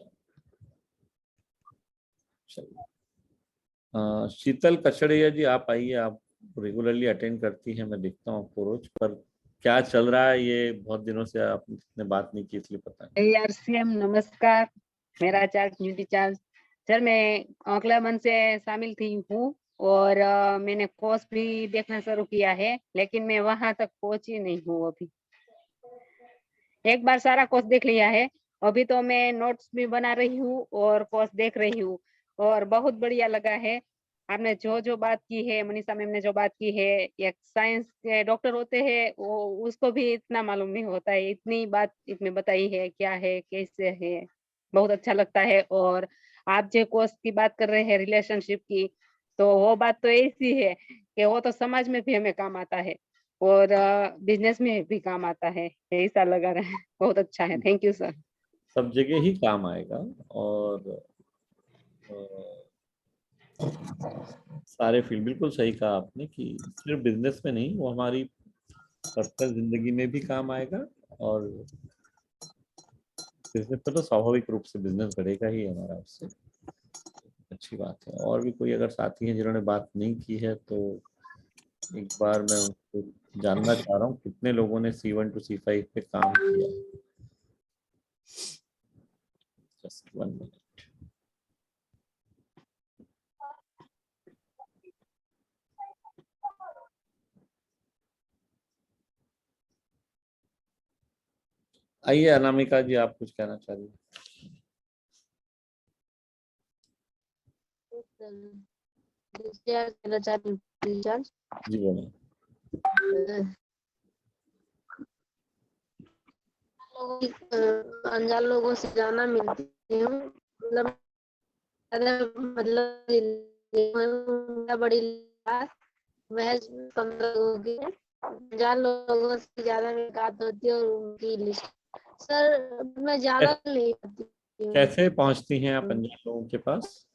शीतल कचड़िया जी, आप आइए, आप रेगुलरली अटेंड करती हैं, मैं देखता हूँ आपको रोज, पर क्या चल रहा है ये बहुत दिनों से आपने बात नहीं की, इसलिए पता नहीं। ARCM नमस्कार, मेरा चार्ज ड्यूटी चार्ज सर, मैं अगला मन से शामिल थी हूँ और मैंने कोर्स भी देखना शुरू किया है, लेकिन मैं वहां तक पहुंची नहीं हूँ अभी। एक बार सारा कोर्स देख लिया है, अभी तो मैं नोट्स भी बना रही हूँ और कोर्स देख रही हूँ, और बहुत बढ़िया लगा है। आपने जो बात की है, मनीषा मैम ने जो बात की है, एक साइंस के डॉक्टर होते हैं वो उसको भी इतना मालूम नहीं होता है, इतनी बात इसमें बताई है, क्या है कैसे है, बहुत अच्छा लगता है। और आप जो कोर्स की बात कर रहे हैं रिलेशनशिप की, तो वो बात तो ऐसी है कि वो तो समाज में भी हमें काम आता है और बिजनेस में भी काम आता है, ऐसा लगा रहा है। बहुत अच्छा है, थैंक यू सर। सब जगह ही काम आएगा, और सारे फील्ड, बिल्कुल सही कहा आपने कि सिर्फ बिजनेस में नहीं, वो हमारी पर्सनल जिंदगी में भी काम आएगा, और बिजनेस पर तो स्वाभाविक रूप से बिजनेस बढ़ेगा ही हमारा उससे। अच्छी बात है। और भी कोई अगर साथी हैं जिन्होंने बात नहीं की है, तो एक बार मैं उनको जानना चाह रहा हूँ कितने लोगों ने C1 to C5 पे काम किया। Just 1 minute. आइए अनामिका जी, आप कुछ कहना चाह रही हैं? जी बोलिए। अनजान लोगों से जाना मिलती हूँ, मतलब बड़ी महज 15 लोगों की है। अनजान लोगों से ज्यादा मुलाकात होती है और उनकी लिस्ट सर मैं ज्यादा नहीं करती हूँ। कैसे पहुंचती हैं आप अनजान लोगों के पास?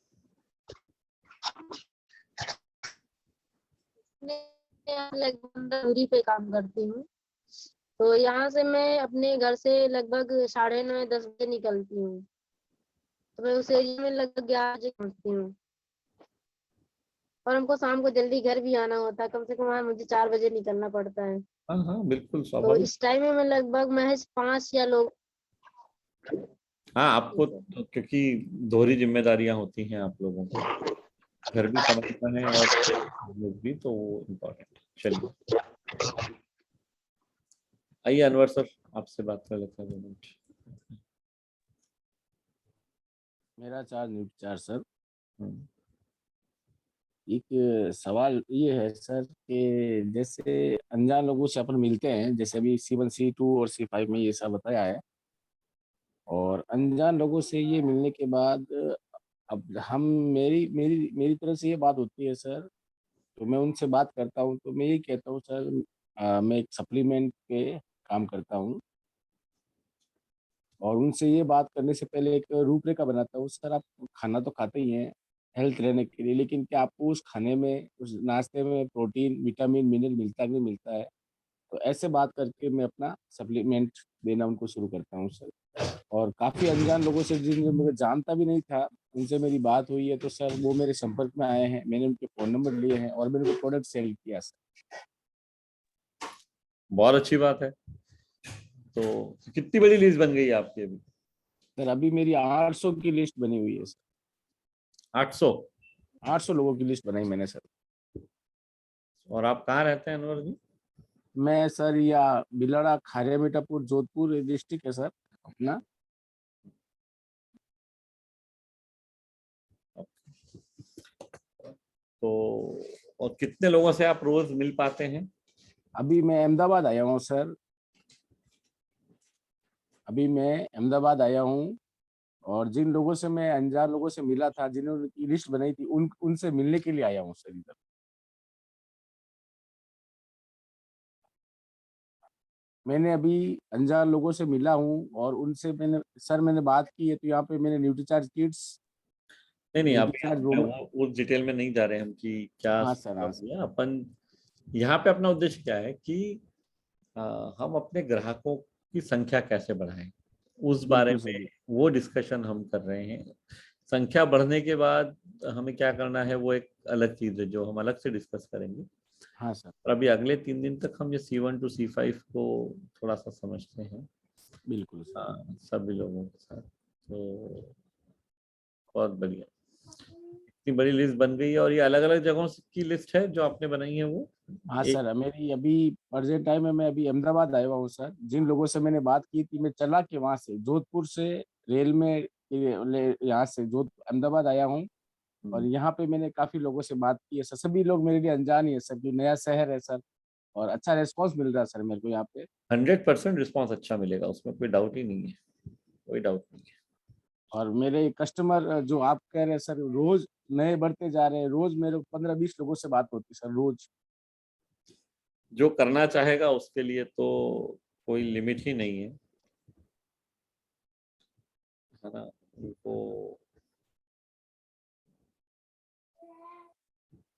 लगभग दूरी पे काम करती हूँ, तो यहाँ से मैं अपने घर से लगभग 9:30-10 बजे निकलती हूँ, तो मैं उस एरिया में लगभग 11 बजे पहुँचती हूँ, और हमको शाम को जल्दी घर भी आना होता है, कम से कम वहाँ मुझे 4 बजे निकलना पड़ता है। हाँ हाँ बिल्कुल तो स्वाभाविक। इस टाइम में मैं लगभग महज 5 या लोग। हाँ, आपको क्योंकि दोहरी जिम्मेदारियां होती हैं आप लोगों को, घर भी समझना है और बिजनेस भी, तो वो इम्पोर्टेंट है। चलिए आइए अनवर सर, आपसे बात कर लेते हैं 2 मिनट। मेरा चार्ज न्यूट्री सर, एक सवाल ये है सर कि जैसे अनजान लोगों से अपन मिलते हैं, जैसे अभी C1 C2 और C5 में ये सब बताया है, और अनजान लोगों से ये मिलने के बाद अब हम मेरी मेरी मेरी तरफ से ये बात होती है सर, तो मैं उनसे बात करता हूँ, तो मैं ये कहता हूँ सर, मैं एक सप्लीमेंट पे काम करता हूँ, और उनसे ये बात करने से पहले एक रूपरेखा बनाता हूँ सर। आप खाना तो खाते ही हैं हेल्थ रहने के लिए, लेकिन क्या आपको उस खाने में, उस नाश्ते में प्रोटीन, विटामिन, मिनरल मिलता है कि नहीं मिलता है? तो ऐसे बात करके मैं अपना सप्लीमेंट देना उनको शुरू करता हूँ सर। और काफ़ी अनजान लोगों से जिनको मैं जानता भी नहीं था, उनसे मेरी बात हुई है, तो सर वो मेरे संपर्क में आए हैं, मैंने उनके फ़ोन नंबर लिए हैं और मैंने उनको प्रोडक्ट सेल किया सर। बहुत अच्छी बात है। तो कितनी बड़ी लिस्ट बन गई है आपकी अभी? सर अभी मेरी 800 की लिस्ट बनी हुई है सर। 800 लोगों की लिस्ट बनाई मैंने सर। और आप कहाँ रहते हैं अनवर जी? मैं सर या बिलाड़ा, खारिया मीठापुर, जोधपुर डिस्ट्रिक्ट है सर अपना। तो और कितने लोगों से आप रोज मिल पाते हैं? अभी मैं अहमदाबाद आया हूँ सर। अभी मैं अहमदाबाद आया हूँ और जिन लोगों से मैं अनजान लोगों से मिला था, जिन्होंने की लिस्ट बनाई थी, उनसे मिलने के लिए आया हूँ सर इधर। मैंने अभी अनजान लोगों से मिला हूँ और उनसे मैंने बात की है। तो यहाँ पे मैंने न्यूट्रीचार्ज किट्स, नहीं अभी न्यूट्रीचार्ज वो उस डिटेल में नहीं जा रहे हम कि क्या हाँ सर, हाँ हुआ। अपन यहाँ पे अपना उद्देश्य क्या है कि हम अपने ग्राहकों की संख्या कैसे बढ़ाएं, उस बारे में वो डिस्कशन हम कर रहे हैं। संख्या बढ़ने के बाद हमें क्या करना है वो एक अलग चीज है जो हम अलग से डिस्कस करेंगे। हाँ सर। और अभी अगले 3 दिन तक हम ये C1 to C5 को थोड़ा सा समझते हैं। बिल्कुल सभी लोगों के साथ। तो बहुत बढ़िया, इतनी बड़ी लिस्ट बन गई है। और ये अलग अलग जगहों की लिस्ट है जो आपने बनाई है वो? हाँ सर, मेरी अभी प्रेजेंट टाइम में मैं अभी अहमदाबाद आया हुआ हूँ सर। जिन लोगों से मैंने बात की थी, मैं चला के वहाँ से जोधपुर से रेल में यहाँ से अहमदाबाद आया हूँ और यहाँ पे मैंने काफी लोगों से बात की है सर। सभी लोग मेरे लिए अनजान ही है सर, जो नया शहर है सर, और अच्छा रेस्पॉन्स मिल रहा है सर मेरे को यहाँ पे। 100% रिस्पॉन्स अच्छा मिलेगा, उसमें कोई डाउट ही नहीं है, कोई डाउट नहीं है। और मेरे कस्टमर जो आप कह रहे हैं सर, रोज नए बढ़ते जा रहे हैं। रोज मेरे 15-20 लोगों से बात होती है सर रोज। जो करना चाहेगा उसके लिए तो कोई लिमिट ही नहीं है ना उनको।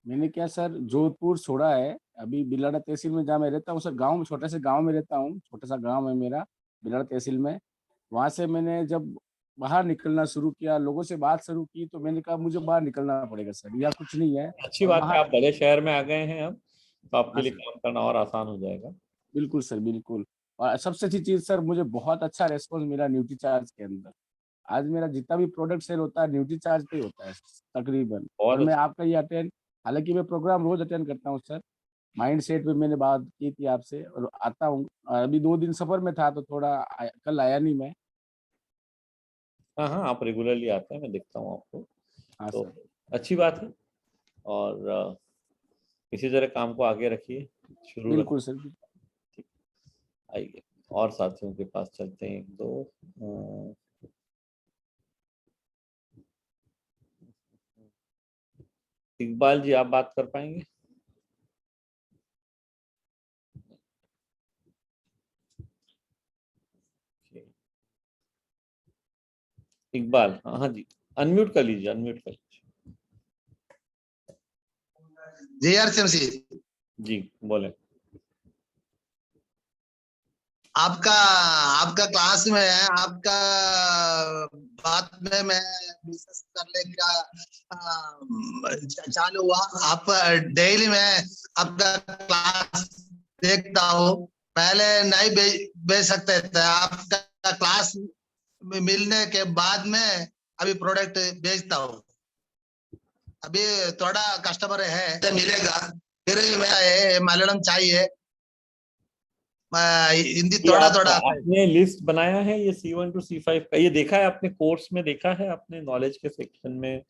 मैंने क्या सर, जोधपुर छोड़ा है, अभी बिलाड़ा तहसील में जहाँ मैं रहता हूँ सर, गांव में, छोटे से गांव में रहता हूँ। छोटा सा गांव है मेरा बिलाड़ा तहसील में। वहां से मैंने जब बाहर निकलना शुरू किया, लोगों से बात शुरू की, तो मैंने कहा मुझे बाहर निकलना पड़ेगा सर, या कुछ नहीं है। अच्छी बात है, आप बड़े शहर में आ गए हैं अब, तो आपके लिए सर। काम करना और आसान हो जाएगा। बिल्कुल सर, बिल्कुल। और सबसे अच्छी चीज सर, मुझे बहुत अच्छा रेस्पॉन्स मिला न्यूट्रीचार्ज के अंदर। आज मेरा जितना भी प्रोडक्ट सेल होता है न्यूट्रीचार्ज पे ही होता है तकरीबन। और मैं आपका ये अटेंड, हालांकि मैं प्रोग्राम रोज अटेंड करता हूँ सर। माइंड सेट पे मैंने बात की थी आपसे और आता हूँ। अभी 2 दिन सफर में था तो थोड़ा कल आया नहीं मैं। हाँ आप रेगुलरली आते हैं, मैं देखता हूँ आपको। हाँ तो सर। अच्छी बात है। और इसी तरह काम को आगे रखिए, शुरू बिल्कुल सर। ठीक, आइए और साथियों के पास चलते हैं। 1-2 इकबाल जी, आप बात कर पाएंगे? इकबाल, हाँ जी, अनम्यूट कर लीजिए, अनम्यूट कर लीजिए। जी बोले। आपका क्लास में है, आपका बात में मैं डिस्कस करने का चालू हुआ। आप डेली में आपका क्लास देखता हूँ। पहले नहीं भेज सकते थे, आपका क्लास मिलने के बाद में अभी प्रोडक्ट भेजता हूँ। अभी थोड़ा कस्टमर है तो मिलेगा, फिर मैं मलयालम चाहिए, हिंदी थोड़ा आपने लिस्ट बनाया है ये C1 to C5 का? ये देखा है आपने कोर्स में, देखा है आपने नॉलेज के सेक्शन में?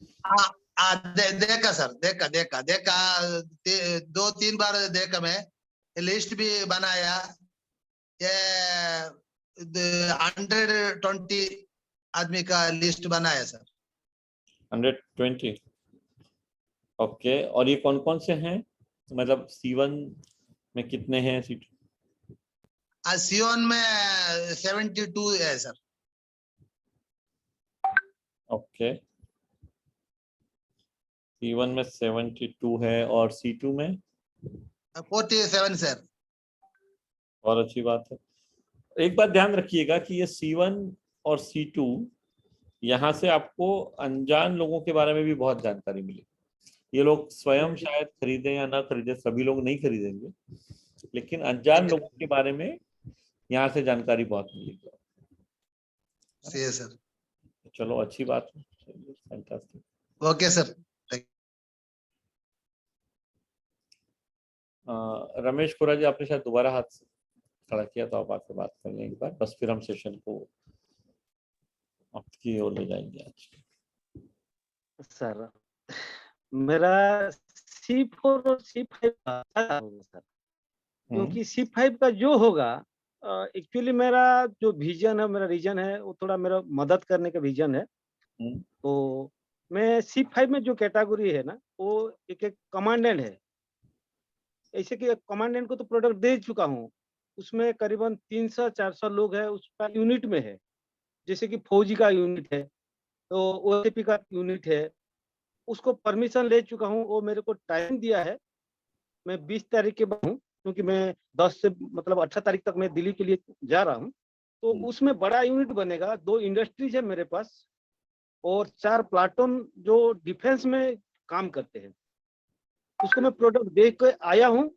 देखा सर, देखा 2-3 बार देखा। मैं लिस्ट भी बनाया। ये 120 आदमी का लिस्ट बनाया सर। 120, ओके। और ये कौन कौन से हैं, मतलब C1 में कितने हैं, C2? C1 में 72 है सर। ओके, C1 में 72 है और C2 में 47 सर। और अच्छी बात है। एक बात ध्यान रखिएगा कि ये C1 और C2, यहाँ से आपको अनजान लोगों के बारे में भी बहुत जानकारी मिलेगी। ये लोग स्वयं शायद खरीदें या ना खरीदें, सभी लोग नहीं खरीदेंगे, लेकिन अनजान लोगों के बारे में यहाँ से जानकारी बहुत मिलेगी। सही है सर। चलो अच्छी बात है, फैंटास्टिक। Okay sir. रमेश खुरा जी, आपने शायद दोबारा हाथ खड़ा किया, तो आप आके बात कर लें एक बार, बस फिर हम सेशन को आपकी ओर ले जाएंगे आज। सर मेरा C4 और C5 का होगा सर, क्योंकि C5 का जो होगा एक्चुअली मेरा जो विजन है, मेरा रीजन है, वो थोड़ा मेरा मदद करने का विजन है। तो मैं C5 में जो कैटेगरी है ना, वो एक कमांडेंट है। ऐसे कि कमांडेंट को तो प्रोडक्ट दे चुका हूँ, उसमें करीबन 300-400 लोग हैं, उसका यूनिट में है। जैसे कि फौजी का यूनिट है, तो OCP का यूनिट है, उसको परमिशन ले चुका हूँ। वो मेरे को टाइम दिया है, मैं 20 तारीख के बाद हूँ, क्योंकि मैं 10 से मतलब 18 तारीख तक मैं दिल्ली के लिए जा रहा हूँ। तो उसमें बड़ा यूनिट बनेगा, 2 इंडस्ट्रीज है मेरे पास और 4 प्लाटून जो डिफेंस में काम करते हैं। उसको मैं प्रोडक्ट देख के आया हूँ,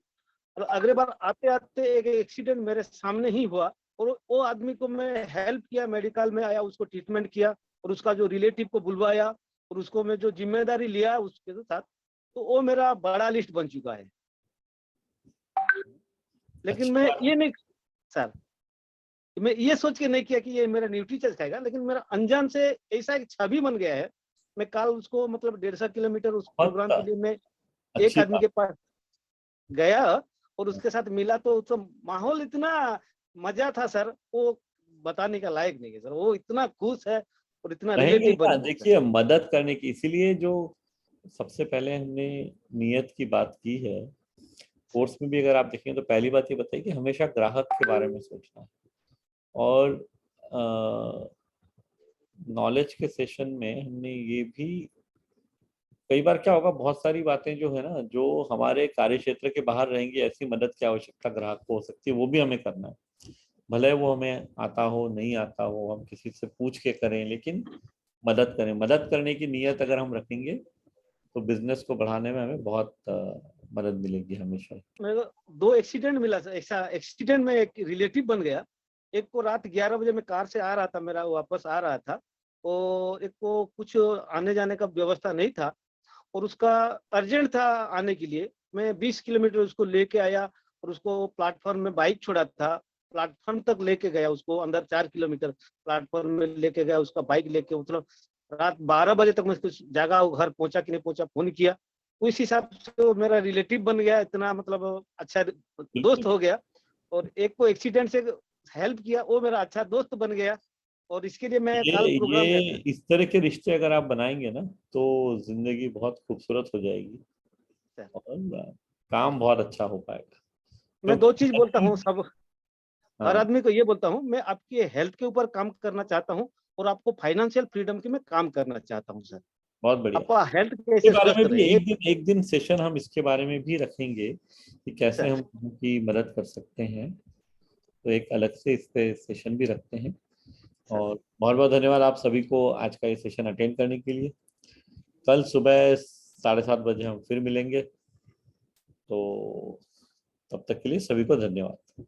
और अगले बार आते आते एक एक्सीडेंट मेरे सामने ही हुआ, और वो आदमी को मैं हेल्प किया, मेडिकल में आया, उसको ट्रीटमेंट किया, और उसका जो रिलेटिव को बुलवाया, और उसको मैं जो जिम्मेदारी लिया उसके साथ, तो वो मेरा बड़ा लिस्ट बन चुका है। लेकिन मैं ये नहीं सर, मैं ये सोच के नहीं किया कि ये मेरा न्यूट्रीचर्ज खाएगा, लेकिन मेरा अनजान से ऐसा एक छवि बन गया है। मैं कल उसको मतलब 150 किलोमीटर उस प्रोग्राम के लिए मैं एक आदमी के पास गया और उसके साथ मिला, तो माहौल इतना मजा था सर, वो बताने का लायक नहीं है सर। वो इतना खुश है और इतना रिलेटिव बन गया। देखिए, मदद करने की, इसीलिए जो सबसे पहले हमने नियत की बात की है, कोर्स में भी अगर आप देखेंगे तो पहली बात ये बताइए कि हमेशा ग्राहक के बारे में सोचना है। और नॉलेज के सेशन में हमने ये भी, कई बार क्या होगा, बहुत सारी बातें जो है ना, जो हमारे कार्य क्षेत्र के बाहर रहेंगी, ऐसी मदद की आवश्यकता ग्राहक को हो सकती है, वो भी हमें करना है। भले वो हमें आता हो नहीं आता हो, हम किसी से पूछ के करें, लेकिन मदद करें। मदद करने की नीयत अगर हम रखेंगे तो बिजनेस को बढ़ाने में हमें बहुत मदद मिलेगी हमेशा। मेरे को 2 एक्सीडेंट मिला सर। ऐसा एक्सीडेंट में एक रिलेटिव बन गया। एक को रात 11 बजे मैं कार से आ रहा था, मेरा वापस आ रहा था, और एक को कुछ आने जाने का व्यवस्था नहीं था, और उसका अर्जेंट था आने के लिए। मैं 20 किलोमीटर उसको लेके आया, और उसको प्लेटफॉर्म में बाइक छोड़ा था, प्लेटफॉर्म तक लेके गया उसको, अंदर 4 किलोमीटर प्लेटफॉर्म में लेके गया, उसका बाइक लेके मतलब रात 12 बजे तक मैं कुछ जगह घर पहुंचा कि नहीं पहुंचा, फोन किया। उस हिसाब से वो मेरा रिलेटिव बन गया, इतना मतलब अच्छा दोस्त हो गया। और एक को एक्सीडेंट से हेल्प किया, वो मेरा अच्छा दोस्त बन गया। और इसके लिए मैं कल प्रोग्राम ये इस तरह के रिश्ते अगर आप बनाएंगे ना, तो जिंदगी बहुत खूबसूरत हो जाएगी और काम बहुत अच्छा हो पाएगा। मैं 2 चीज बोलता हूँ सब, हर आदमी को ये बोलता हूँ, मैं आपकी हेल्थ के ऊपर काम करना चाहता हूँ और आपको फाइनेंशियल फ्रीडम की मैं काम करना चाहता हूँ सर। बहुत बढ़िया। आपका हेल्थ इसके कैसे बारे में स्वस्थ भी रहे। एक दिन सेशन हम इसके बारे में भी रखेंगे कि कैसे हम उनकी मदद कर सकते हैं, तो एक अलग से इस पे सेशन भी रखते हैं। और बहुत बहुत धन्यवाद आप सभी को आज का ये सेशन अटेंड करने के लिए। कल सुबह 7:30 बजे हम फिर मिलेंगे, तो तब तक के लिए सभी को धन्यवाद।